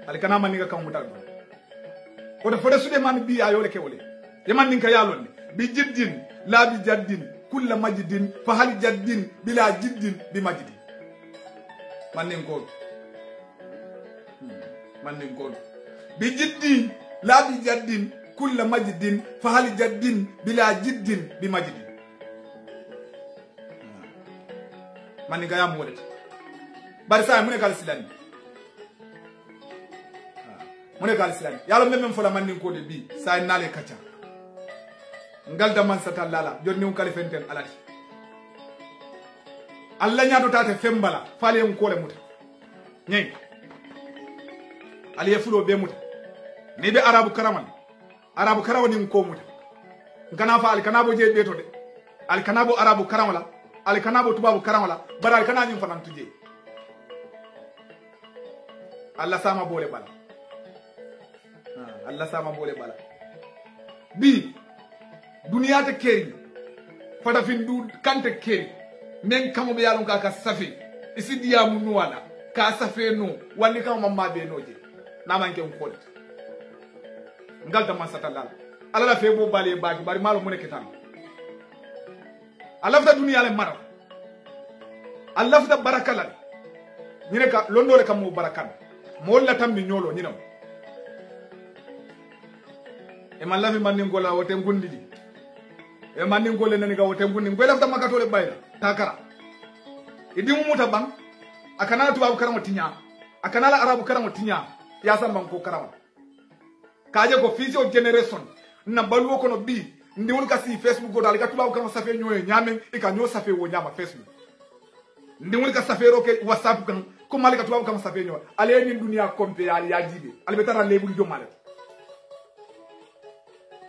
ala kana mane ka mu dal do o da fode Suleiman bi ayo le kewole yaman ninka yalon bi jiddin la bi jaddin kulla majdin fa hal jaddin bila jiddin bi majdin manin ko bi jiddin la bi jaddin kulla majdin fa hal jaddin bila jiddin bi majdin manin ga yam wolet bar sa mun kal silani yalo memem fola manin ko de bi sa nale kacha ngal da man satallala jonni un kalifenten alati alla nyaato tate fembala fale en kole muta nyey ali fulo be muta ni be arabu karawani ko muta ngana fa al kanabo je beto de al kanabo arabu karawala al kanabo tubabu karawala bara al kanani fanan tuje alla sama bole bala Allah sama bole bala bi duniya ta keri fata fin du kante keri men kamo be yalon ka safi isi diya munu wala ka safe no wani kamo mamma be noje na manke on ko ngal da masatalla ala la fe bo bale baaki bari malo mun ketan Allah fa duniya le mara Allah fa barakala nyine ka londo le kamo barakan mo la tambi nyolo nyinam e man lafi man ngola wote ngundiji e man ngole nani ga wote ngundi ngole fa makato le bayla takara idi mumuta bang akana tubabu karamo tinya akana la arabu karamo tinya ya san bang ko karamo kaje ko fisio generation na baluwo kono bi ndi won ka si Facebook go dal ga tubabu karamo safe nyoy nyame e ka nyo safe wo nyama Facebook ndi won ka safe roke WhatsApp kan ko malika tubabu karamo safe nyoy ale ni dunia kompe ya jibe ale betara lebul do male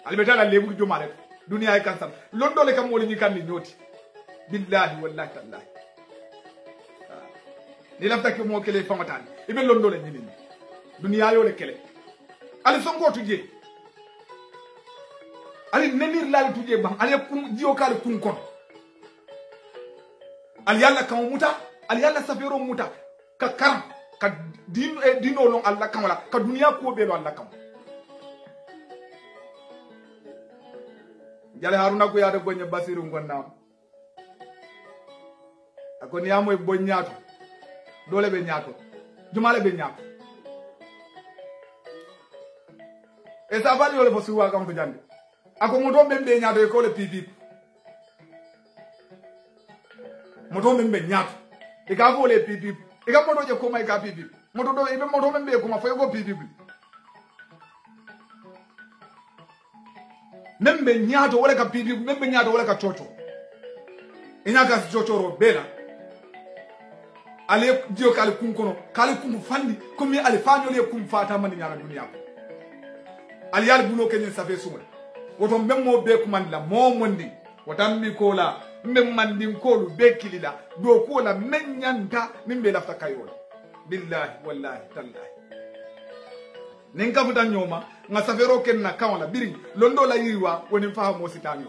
albetala lebul jomale dunia ay kansam londo le kam woli ni kan ni nyoti billahi wallahi tallahi ni lafta ke mo kele famatan ibe londo le nyini dunia yo le kele ali songo tuje ali nenir lal tuje bam ali kum jiyo kal kum kon ali yalla kam muta ali yalla safero muta ka karam ka dino long alla kamala ka dunia ko be lo alla kam jale haruna ko yaade bonya basiru ngonna akoni yamoy bonnyaato dole be nyaato jumale be nyaato e sa vali ole fosu wa kam to jande ako moto be nyaato e ko le pipi moto be nyaato e ka ko le pipi e ka moto je ko mai ka pipi moto do e be moto be ko ma fo ko pipi membe nyaato wala ka pipi membe nyaato wala ka chocho inyaka chocho ro bela ale dio kale kum kono kale kum fandi komi ale fanyo le kum fata man nyala dunia ko ali yal bulo kenyen safe sumul woto memmo be kumandla mo mondi wotambi ko la mem mandin kolu be kilila do ko la menyanta nimbe lafta kayola billahi wallahi tallahi nin kafuta nyoma nga safero ken na kawla biri londo la yiriwa woni fa mo sitanyo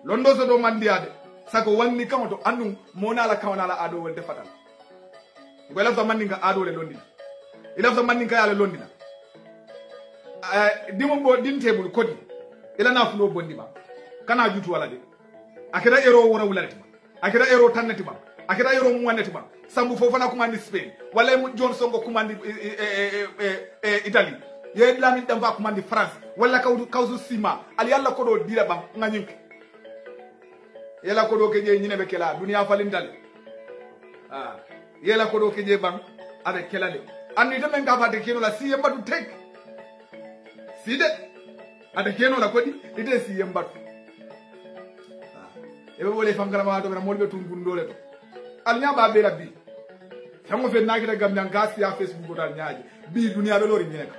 londo so do mandiade sako wanni kamoto anu mona la kawna la ado wolde fatal ko lafta mandinga ado le londi ilafta mandinga yala londi na dimo bo din table kodi ila na fulo bondi ba kana jutu wala de akira ero wora wulalati ba akira ero tannati ba akira ero mu wanati ba sambu fofana kumandi Spain wala mu Johnson go kumandi Italy ye lami damba kumandi France wala kawsu sima ali yalla ko do dira ba nganyink yela ko do keje nyine be kela dunia falindal yela ko do keje bang ade kelale andi de men ga fa de kino la siye mbadu tek side ade keno la kodi ite siye mbadu ebe wole fangala ma to na molbe tungundole to alnya ba be rabbi tango fe nakita gam nan gasi ya Facebook dal nyaaji bi dunia be lori nyeka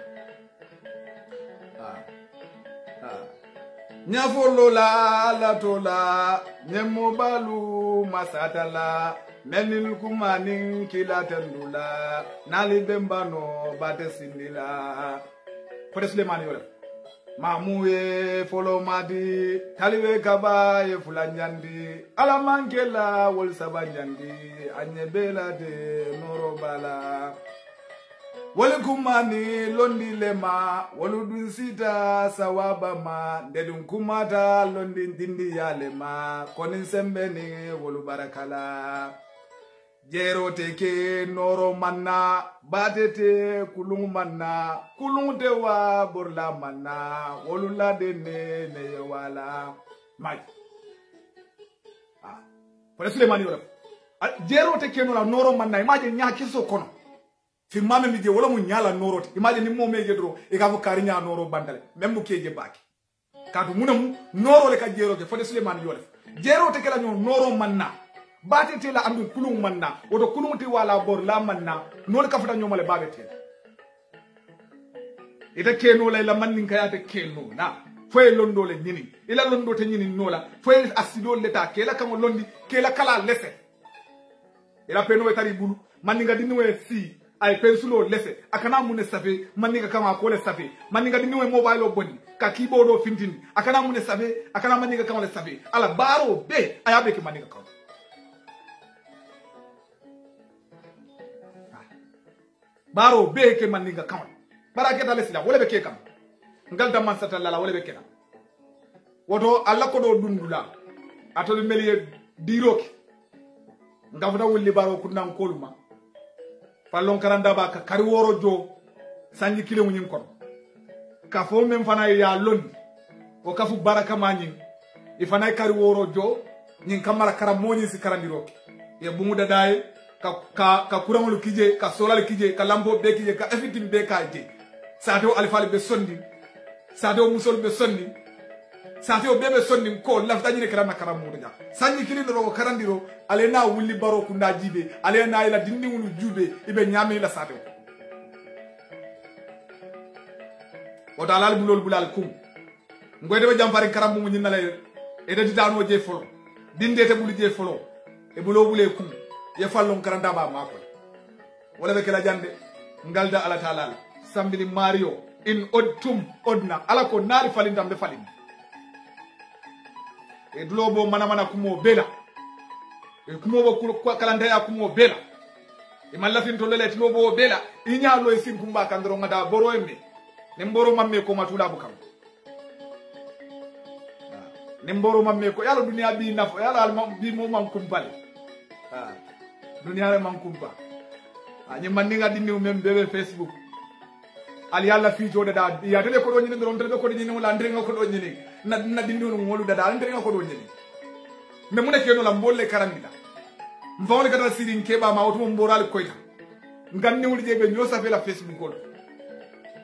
nyafo lola la tola nyemo balu masatala menil kumanin kila tendula nali bembano bate sindila Fode Suleiman yole mamuye folo madi taliwe kaba ye fulanyandi alamangela wol sabanyandi anyebela de norobala wole kumani londi lema wolu dunsita sawaba ma dedun kumata londi dindi yalema konin sembeni wolu barakala jero teke noro manna batete kulung manna kulung dewa borla manna wolula dene ne wala mai Fode Suleiman yoro jero teke noro manna imaje nya kiso kono fi mame mi je wala mu nyala noro imaje ni mo meje dro e ka fu karinya noro bandale membu keje baki kadu munam noro le ka jero ke Fode Suleiman yoro jero teke la noro manna batete la andu kulung manna woto kulung ti wala bor la manna nol ka fata nyomale babete ita keno la mannin kayate keno na foy londo le nyini ila londo te nyini nola foy asido leta kela kamo londi kela kala lese ila peno etari bulu manninga dinwe si ay pensulo lese akana mune safe manninga kama ko le safe manninga dinwe mobile o bonni ka keyboard o fintini akana mune safe akana manninga kama le safe ala baro be ayabe ke manninga kama baro be ke maninga kawal bara ke dale sila wala be ke kam ngal da man sata lala wala be kena woto alla ko do dundula atol meliye diroki ngafda wulli baro kunnan koluma pallon karanda ba ka kari woro jo sanji kilo nyin kon ka fo men fana ya londi o ka fu baraka manyin ifana kari woro jo nyin kamara karamoni si karandiroki ye bumu dadaye ka kurangolu kije ka solal kije ka lambo be kije ka efitim be kaje sato alfal be sondi sato musol be sondi sato be sondi ko lafta nyine kara nakara muduja sanni kili ro karandiro alena wulli baro kunda jibe alena ila dindi wulu jube ibe nyame la sato o dalal bulol bulal kum ngoyde be jamfari karam mu nyinala e de ditano je folo dindete bulu je folo e bulo bule kum ye fallon karanda ba mako wala be kala jande ngalda ala taala sambili mario in odtum odna ala ko naari falindam be falin e globo mana kumo bela e kumo bo kalanda ya kumo bela e mallafin to lelet lobo bela inyalo e sin kumba kandro ngada boro embe ne mboro mamme ko matula bu kam ne mboro mamme ko yalla dunia bi nafo yalla al bi mo mam kumbale dunia re man kumba ani mandinga dinni mem bebe Facebook ali yalla fi jode da ya tele ko do nyini ndron tele ko do nyini wala ndrenga ko do nyini na dinni no ngolu da ndrenga ko do nyini me mun ke no la mbolle karamida mfawle kata sirin keba ma woto mboral koyta nganni wuli jebe nyo sa fe la Facebook ko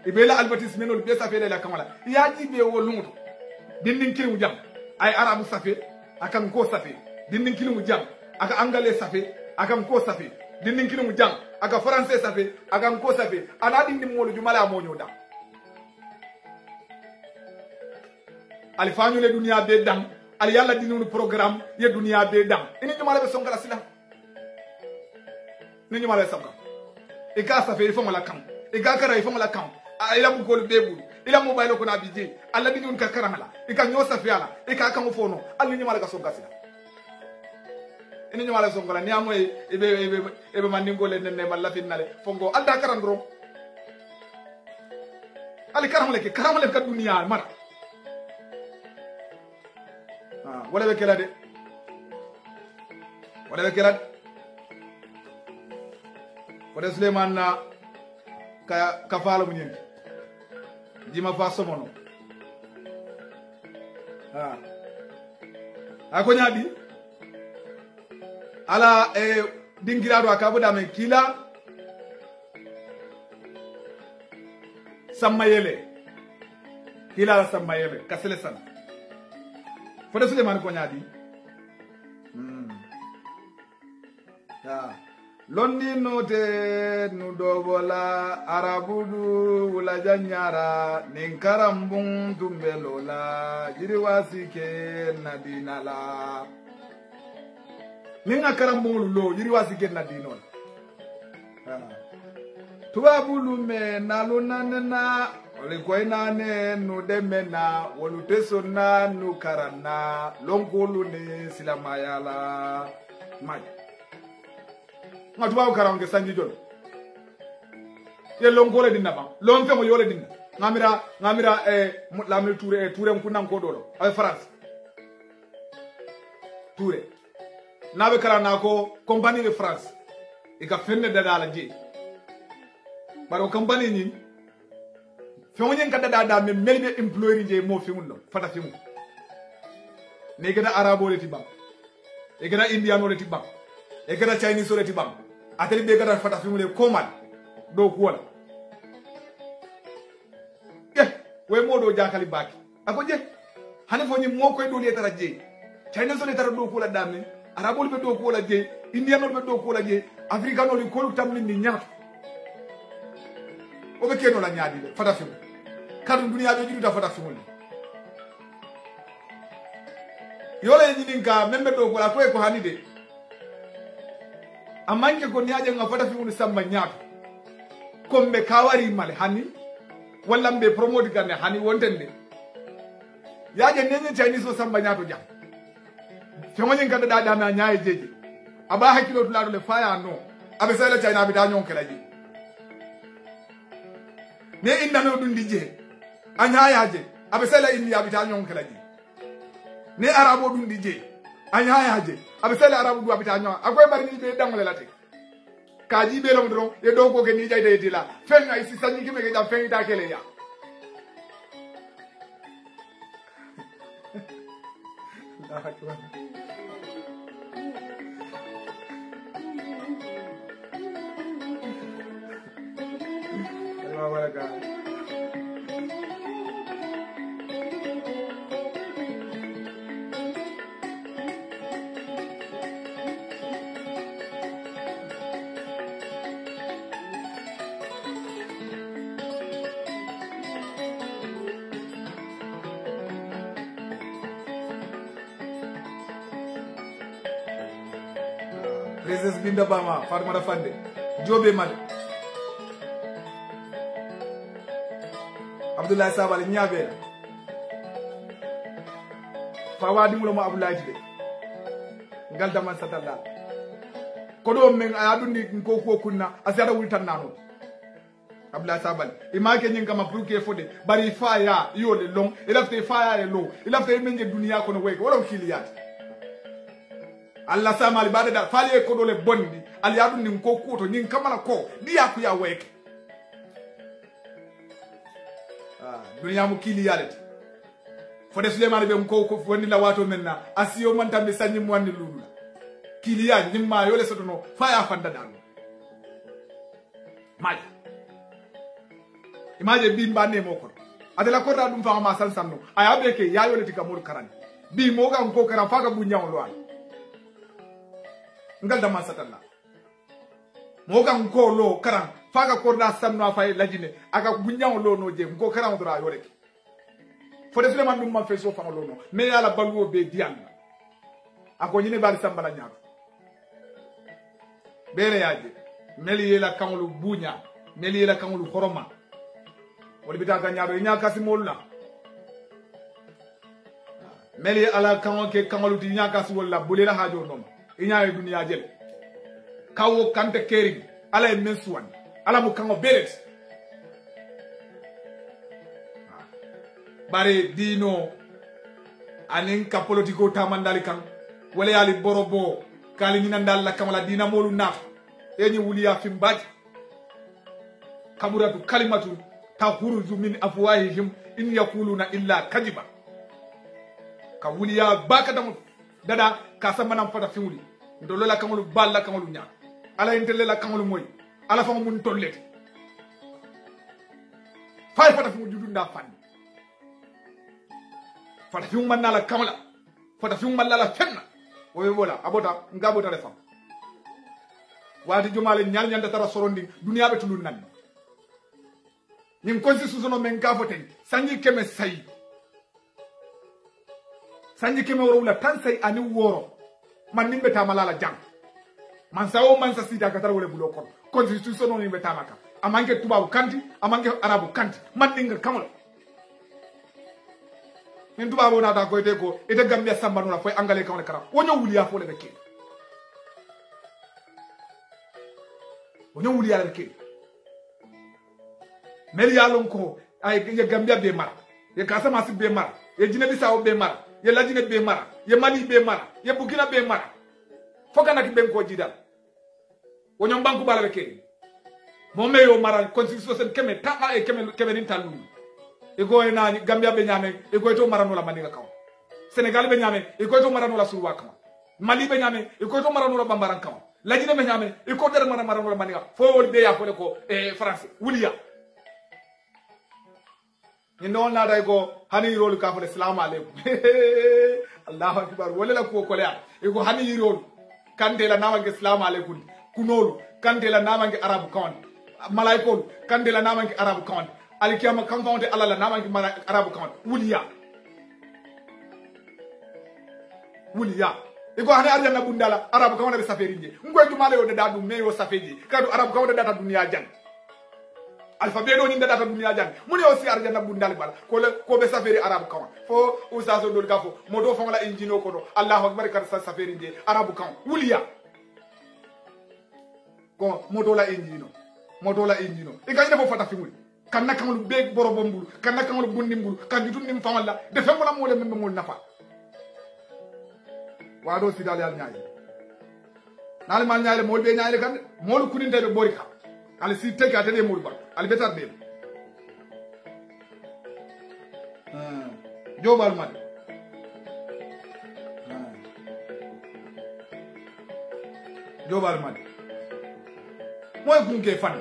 ibe la advertisement no be sa fe la kamala ya jibe wo lunto dinni kiru jam ay arabu safe akan ko safe dinni kiru jam aka angale safe akan ko safe dinnin kilim jang aga français safe agan ko safe ana dinnin molu jumala mo nyoda ali fanyu le dunia be dang ali yalla dinu programme ye dunia be dang ini nyuma le songa la sila ni nyuma le songa e ka sa fe ifo la kan e ga kara ifo la kan ila bu ko le bebu ila mobile ko na bije alla dinu ka karamala e ka nyosa fe ala e ka kan fono ali nyuma le ka songa sila ini nyuma le songa la ni amoy ebe mandingo le nenne malla finnale fongo alda karandro ali karamale ka dunia mara wala be kela de wala Suleiman na ka falo mu ñen jima fa somono ako ñaadi ala dingirado akabo dame kila sammayele kila sammayele kasele san fode Suleiman ko ñaadi londi note nu dobola arabudu wula janyara nin karambun tumbelola jiriwasi ke nadinala ninga karambun lo jiriwasi ke nadinola tubabulu me nalunanena olikoinane nu demena wolutesona nu karana lonkulu ni silamayala mai ngatuba ukarange sanji jolo ye longole dinna ba lon fe mo yole dinna ngamira la mi touré kunnan ko dolo ay France touré nabe kala nako compagnie de France e ka fenne dada la je baro compagnie ni fe mo nyen ka dada me melbe employé je mo fi mun fata fi mun ne gada arabo le tibam e gada indiano le tibam e gada Chinese le tibam ateli be gada fata fimule komal do kuwala we modo jakali baki ako je hani fo ni mo koy do le tara je Chinese le tara do kuwala dame arabo le do kuwala je indiano le do kuwala je africano le ko tam ni nyaatu o be keno la nyaadi le fata fimu kadu dunia be judu fata fimule yole ni ninka membe do kuwala ko hani de amanke ko niaje ngafata fi woni samba nyaatu kombe kawari male hani walla mbe promote ganne hani wontende yaje nenye Chinese o samba nyaatu jam fe woni ngada da na nyaaye jeje aba hakilo tulado le faya no abe sala China bi da nyon kala ji ne inda no dundi je anyaya je abe sala India bi da nyon kala ji ne arabo dundi je anyaya je abe sele arabu du abita nyo akoy bari ni be dangole lati kaji be lom dron e do ko ke ni jay de la fen ay si sanni ki me ga fen ta kele ya Allah wala Princess Binda Bama, Farmara Fande, Jobe Mad, Abdullah Sabali Nyabela, Fawadi Muloma Abdullah Jide, Galdaman Satala, Kodo Meng Adundi Nkoko Kuna, Azara Wiltanano, Abdullah Sabali, Imake Nyingama Bruke Fode, Bari Fire, you the long, it after fire low, it after Menge Dunia Kono Wake, what of Kiliat. Allah sama alibada da fali ko dole bondi ali adu ni ko to nyin kamala ko dia ku ya weke dunya mu kili yalet fode Suleiman be ko woni la wato menna asiyo man tambe sanyi mu wandi lulu kili ya nyimma yole sotono faya fanda dano maji imaje bimba ne moko adela ko da dum fa ma sansanno ayabe ke ya yole tika mur karani bi mo ga ko karan faga bu nyaw lo ngal da masatalla mo kan ko lo karan faga ko da sanno fay lajine aga bunyaw lo no je ko karan dura yore fo de Suleiman dum man fe so fa lono me yala baluwo be dial ako nyine bal sambala nyaatu bere yaaje meli yela kangolu bunya meli yela kangolu horoma wala bita ga nyaado nya kasi molla meli ala kango ke kangolu di nya kasi wala bulela hajo non inya e dunya jel kawo kante kering ala e mensuwan ala mu kango belet bare dino anen ka politiko tamandali kan wala yali borobo kali nyinandal la kamala dina molu naf enyi wuliya fimbaji kamuratu kalimatu takhruju min afwahihim in yaquluna illa kadiba ka wuliya baka dada ka samana fata fiwuli ndolo la kamulu balla kamulu nya ala intelle la kamulu moy ala fa mun tollete fay fata fimu judunda fanni fata fimu manna la kamala fata fimu manna la fenna wobe bola abota ngabota refam wadi jumale nyal nyanda tara sorondi dunia be tulun nan nim constitution men gafoten sanji keme sayi sanji keme woro la tan say ani woro man nimbe tamalala jang man sawo man sa sida katara wole bulo kon constitution no nimbe tamaka amange tubabu kanti amange arabu kanti man dinga kamala min tubabu na da ko ite ko ite gambia samba no la foy angale kamala kara wonyo wuliya fo le be ke wonyo wuliya le ke meli yalon ko ay ye gambia be mara ye kasama si be mara ye jine bisawo be mara ye lajine be mara ye mali be mara ye bukina be mara foka nak ben ko jidal wonyo banku bala be ke mo meyo mara constitution keme ta e keme nin talu e go na gambia be nyame e go to mara no la mandinga kaw senegal be nyame e go to mara no la suwa kaw mali be nyame e go to mara no la bambaran kaw lajine be nyame e ko der mara no la mandinga fo wol be ya fo le ko france wuliya ni non la day go hani rolu ka fo assalamu alaikum allahu akbar wala la ko le e go hani rolu kande la namange assalamu alaikum kunolu kande la namange arabu kaw malaikol kande la namange arabu kaw alikiyama kamfawde ala la namange arabu kaw wuliya iko hani arjanna bundala arabu kaw be saferi nje ngoy dumale yo de dadu meyo safeji kadu arabu kaw de data dunia jan alphabet do nyinde data dunia jan muni aussi arjanna bundal bala ko be saferi arabu kaw fo usaso dol gafo modo fongla injino ko do allahu akbar kar saferi nje arabu kaw wuliya ko modo la injino ikanye fo fata fimuli kanna kamul be borobombul kanna kamul bundimbul kan jutun nim famalla de femola mole membe mol nafa wado sidal yal nyaay nal mal nyaay mol be nyaay kan mol kuninde be borika al si teke atede mol bar al betar be jobal mad moy kunke fan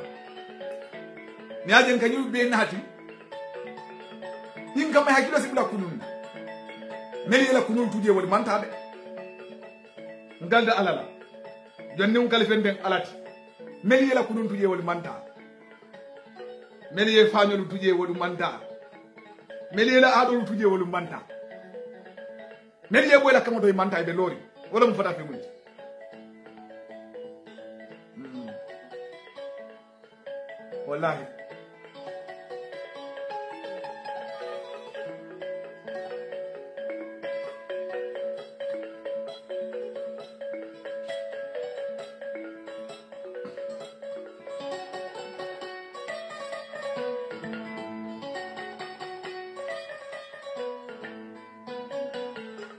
ni ajen kanyu be nati hinga may hakilo sibla kunun meli la kunun tuje wol manta de ngalda alala jonni un kalifen den alati meli la kunun tuje wol manta meli fañolu tuje wol manta meli la adol tuje wol manta meli boy la kamodo manta be lori wala mu fata fe mun wallahi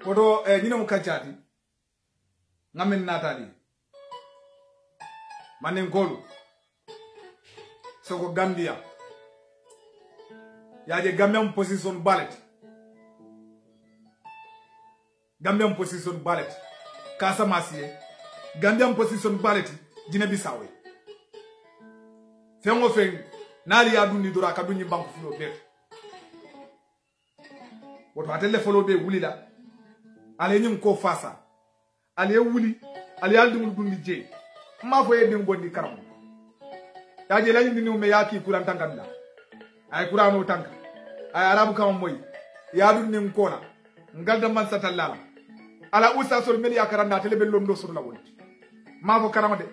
kodo nyina mu kachati ngamen natali manen golu soko Gambia yaje Gambian position ballot Casamance Gambian position ballot Guinea Bissau fengo feng nali ya dundi dura ka dunyi banku fulo bet woto atelle folo be wulila ale nyim ko fasa ale wuli ale yaldi mun dundi je ma fo yedde bondi karam yaje lañi ni me yaki kuran tankanda ay kurano tanka ay arabu kam moy ya dun nin kona ngalda man satallala ala usa sol meli akaranda tele be londo sur la wonti ma fo karama de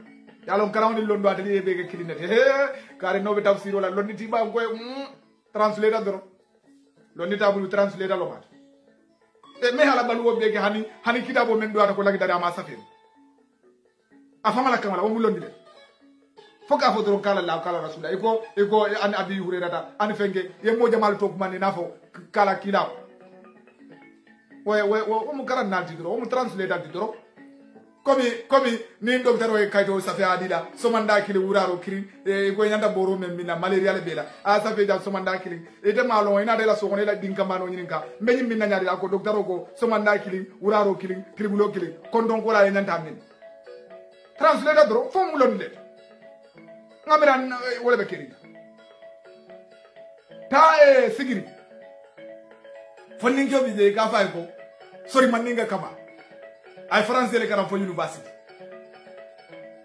yalon karama de londo ateli be ke kilinete kare no be tafsiro la londi tiba ngoy translator doro londi tabulu translator lo mat e me hala balu be ke hani kitabo men do ata ko lagi dara ma safir afama la kamala o mu londi de foka fo doro kala la kala rasulullah iko an abi hurerata an fenge ye mo jamal tok man nafo kala kila o mu karan nanti doro o mu translator doro komi ni docteur o kayto safi adida somanda kili wuraro kiri ko nyanda boro men mina malaria le bela a safi da somanda kili e de malo ina de la sokone la dinka mano nyininka menyi minna nyaari ko docteur ko somanda kili wuraro kili tribulo kili kondon ko la nyanta min translator doro fo mu londe ngamira wala be kiri ta sigiri fonningo bi de ka fay ko sori maninga kama ay français le karam fo university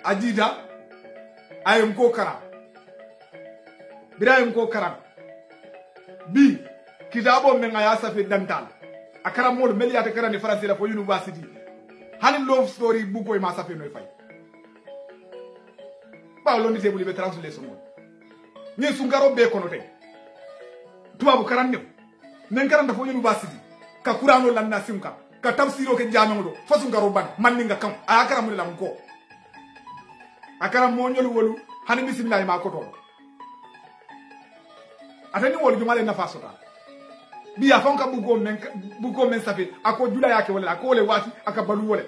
ajida ay ko karam birayim ko karam bi kitabo men aya safi dantal akara mol meliata karani français la fo university hani love story bu koy ma safi noy fay ba lo ni tebuli be translation mo ni sungaro be kono tay tubabu karam ne men karam da fo university ka kurano lanna simka ka tafsiro ke jamangdo fasu ngaro ban manninga kam akara mo lam ko akara mo nyol wolu hani bismillah ma ko to atani wolu jumale na fasota biya fonka bugo men safi ako jula yake wala ako wole wati aka balu wole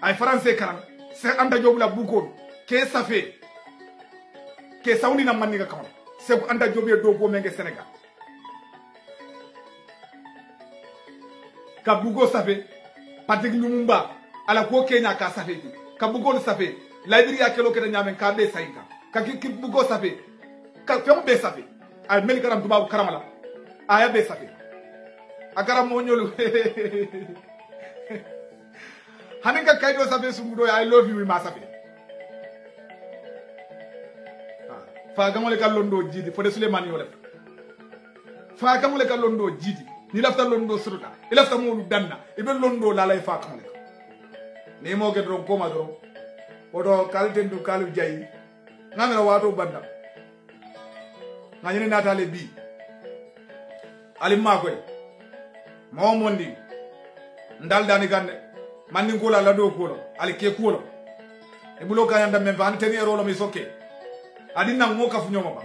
ay français karam se anda jobula bugo ke safi ke sawni na manninga kam se anda jobe do go menge Sénégal ka bugo safe Patrick Lumumba ala ko Kenya ka safe ka bugo safe Liberia kelo kete nyamen ka be sayinga ka ki bugo safe ka fem be safe ay mel karam tubabu karamala aya be safe akara mo nyolu haninga kaydo safe sumudo I love you ma safe fa gamole ka londo jidi fode Suleiman yole fa gamole ka londo jidi ni lafta londo suruta ilafta mo danna ibe londo la lay fa kamale ni mo ge dron ko ma dron odo kalten du kalu jayi ngamira wato banda ngani natale bi ali makoy mo mondi ndal dani gande manni ko la do ko ali ke ko e bulo ka yanda men van teni ero lo mi sokke adina mo ka fu nyoma ba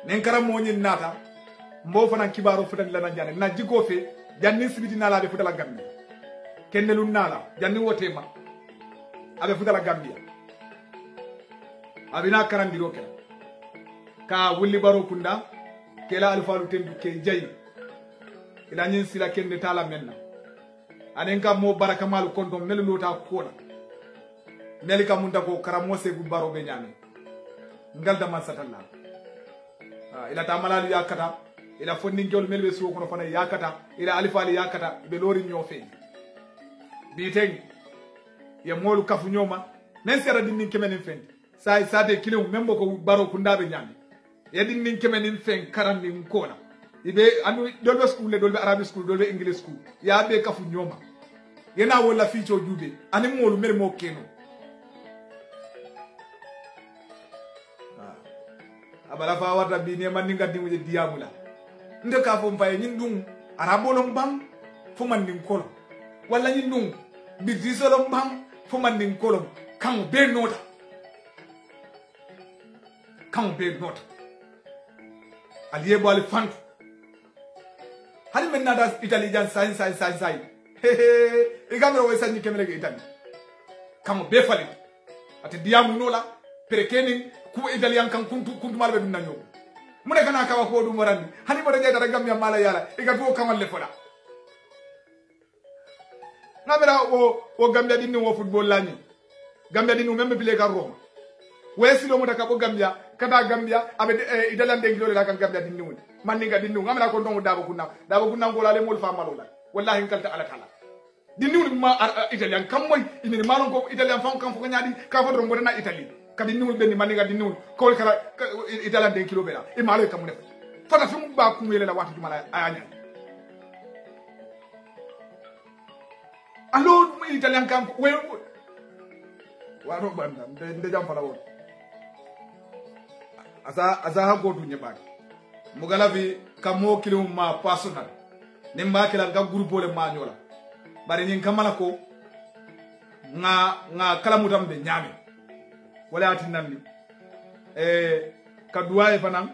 nen karam mo nyin nata mbo fana kibaro futan la jane na jiko fe janni sibiti nala be futala gambia kennelu nala janni wotema abe futala gambia abina karandiro ke ka wulli baro kunda kela alfalu tendu ke jayi ila nyin sila kende tala menna anen ka mo baraka malu konto melu lota kola melika munda ko karamo se gu baro be nyame ngalda man satalla ila tamalalu yakata ila fondin jol melbe so kono fana yakata ila alifali yakata be lori nyofe bi ten ya molu kafu nyoma men sera dinnin kemenin fen sai sade kilo membo ko baro kundabe nyami ya dinnin kemenin fen karandi kola ibe anu dolbe school le dolbe arabic school dolbe english school ya be kafu nyoma yena wala ficho jube ani molu mel mo keno abala fa wata bi ne man ninga dimu je diamula nde ka fo mbaye nyin dum arabolo mbam fo man nin kolo wala nyin dum bi disolo mbam fo man nin kolo kan be nota aliye bo ali fantu hali men nada italien sai e gamro way sanni kemele ge itali kan be fali ati diamu nola perekeni ku italien kan kuntu malbe dum nanyo mune kana kawa ko dum warandi hani mo dañe dara gambia mala yala e ga to kamal le fola ngamira o gambia dinni wo football lani gambia dinni membe bile ka roma wesi lo mo taka ko gambia kada gambia abe italien de ngilo la kan gambia dinni woni man ni ga dinni ngamira ko ndongo dabo kunna ngola le mol fa malola wallahi kalta ala kala dinni woni ma italien kam moy ini malon ko italien fam kam fo nyaadi ka fa do mo na italie kadi niwul benni maniga di niwul ko kala italien de kilo bela e malo kam def fata fi mu ba ku yele la watu jumala anya alors mu italien kam we waro banda nde jam fala won asa ha godu nyeba mugala fi kamo kilum ma personal nimba kila ga groupe le ma nyola bari nyin kamala ko nga kala mutam be nyame wala atinamni kadua e fanan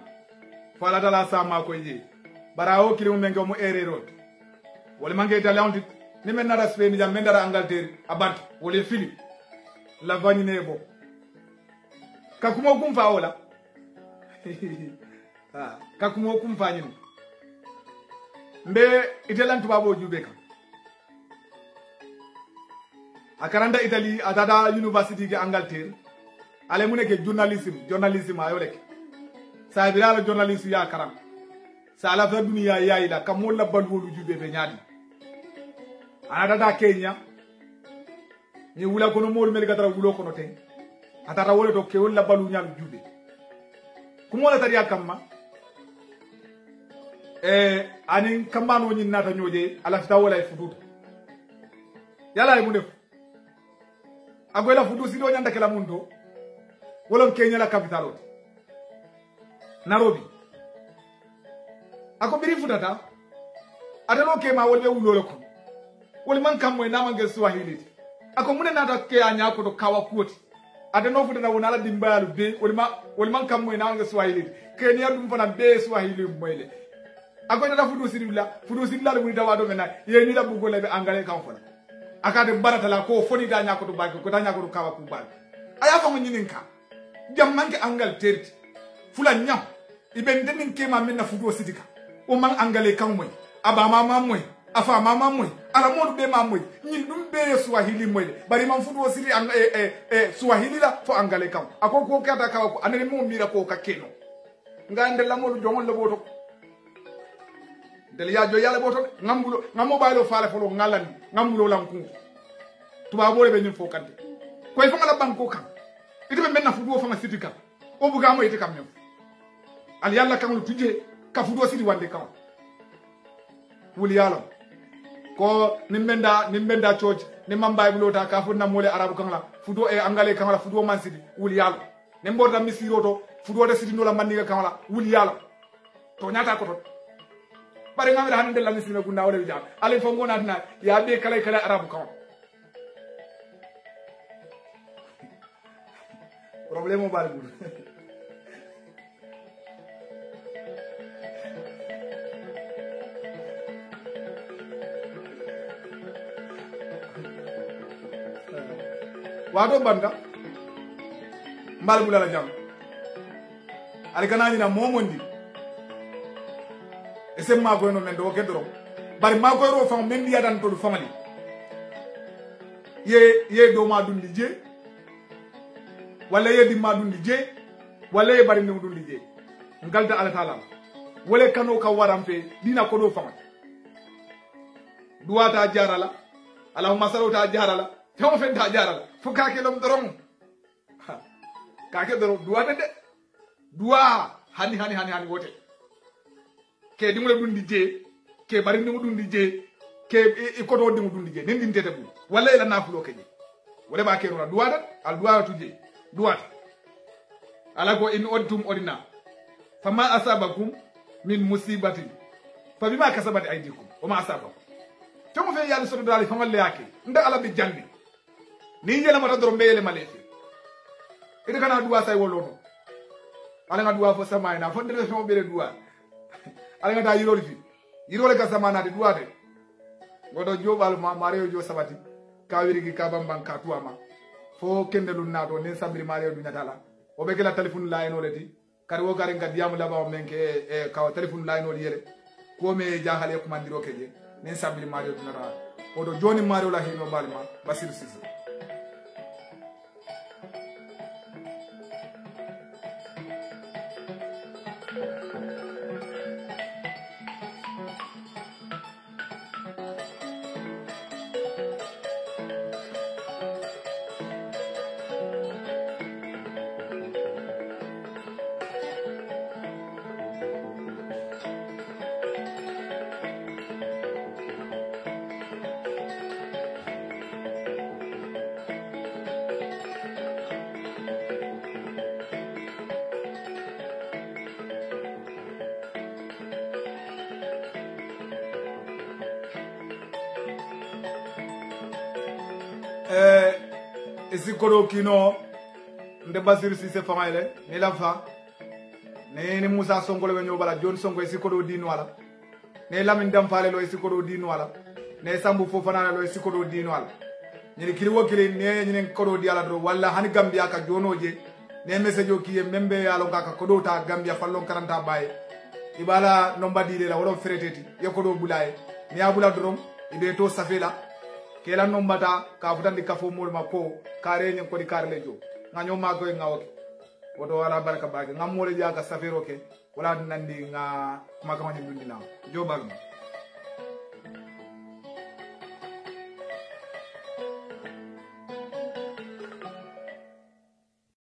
fala dala sama ko yi barawo kilum mengo mo erreur wala mangi italien ni men nara Spain jam men dara Angleterre abant wala Philippe la vani nebo kakumo kumfa wala kakumo kumfa nyin mbe itelan tubabo jube kam akaranda Italy atata university ke Angleterre ale mune ke journalism ayo lek sa birala journalism ya karam sa ala fa dunia ya ila kamol la balwolu jube be nyaadi anata Kenya ni wula kono mol mel gatara wulo kono ten atata wole to kewol la balu nyaal jube kumo la tariya kamma anin kambano nyin nata nyoje ala fita wala e fuduto yala e mu def agola fudu sido nyanda kala mundo wala Kenya la capitalo Nairobi ako biri futata adalo ke ma wolbe wulo ko wol man kam moy na mangel Swahili ako mune nata ke anya ko to kawa kuoti adano futata wona la dimbalu be wol man kam moy na mangel Swahili Kenya dum fana be Swahili moyle ako nata fudu sidilla le wita wado mena ye ni la bugole be angale kan fona akade barata la ko foni da nya ko to baki ko da nya ko kawa ku bal aya fa ngini nka jam manke angal terti fula nyam ibe ndeni ke ma menna fudu sidika o man angale kan moy aba mama moy afa mama moy ala modu be ma moy nyin dum be Swahili moy bari man fudu sidi Swahili la fo angale kan ako ko kata kawa ko anene mo mira ko ka keno ngande la modu jomon le boto del ya jo yalla boto ngamo baylo faale folo ngalani ngamulo lanku tuba bole be nyim fo kante koy fa ngala banko kan ite be menna fudu fa ma sidika o buga mo ite kam nyam al yalla kan lu tuje ka fudu sidi wande kan wuli yalla ko nimbenda church ni mambay bulota ka fu na mole arabu kan la fudu e angale kan la fudu man sidi wuli yalla ne mborda misiro to fudu de sidi no la mandiga kan la wuli yalla to nyata ko to bare ngamira hande la misime gunda wala bijam ale fo ngona na ya be kala arabu kan problème bal bul wado banda mbal bul la jam ale kanani na momondi ese ma ko no men do kedro bari ma ko ro fam men ya dan to famali ye do ma dundi je wala ye di ma dundi je wala ye bari ndum dundi je ngalda ala taala wala kano ka waram fe dina ko do famali duwata jarala allahumma salawta jarala taw fe ta jarala fu ka ke lom dorom ka ke dorom duwata de duwa hani wote ke dimule dundi je ke bari ndimu dundi je ke ko do dimu dundi je nin tete bu wala ila nafulo ke je wala ba ke ro duwata al duwata je duwata ala ko in odtum odina fama asabakum min musibatin fa bima kasabat aydikum wama asabakum to mo fe yalla so dali fa wala yake nda ala bi jandi ni jela mata doro mbeyele malefi ida kana duwa say wolono ala nga duwa fo sama ina fo ndere fo bele duwa ala nga ta yirole ka sama na de duwa de godo jobal ma mareo jo sabati ka wirigi ka bamban ka tuama fo kendelu nato nen sabri mareo du nyatala o be kala telephone line oleti kari wo gari ngadiam la ba menke ka telephone line ol yele ko me jahale ko mandiro keje nen sabri mareo du nyatala odo joni mareo la hino balma basir sisi isi kodo kino nde Basirou Cissé Famayle ni lafa ni Moussa Sonko le nyo bala John Sonko isi kodo dino wala ne Lamine Dampale lo isi kodo dino wala ne Sambou Fofana lo isi kodo dino wala ni kili wokili ne ni kodo di ala do wala hani Gambia ka jonoje ne message o kiye membe ya lo ka kodo ta Gambia fallon karanta baye ibala nomba dile la wala freteti yakodo bulaye ni abula drom ibe to safela kela nombata ka futandi kafo mol mako kare nyen ko di karle jo nganyo mago ngawoke wodo wala baraka bage ngamole ja ka safero ke wala nandi nga makamani dundina jo bagma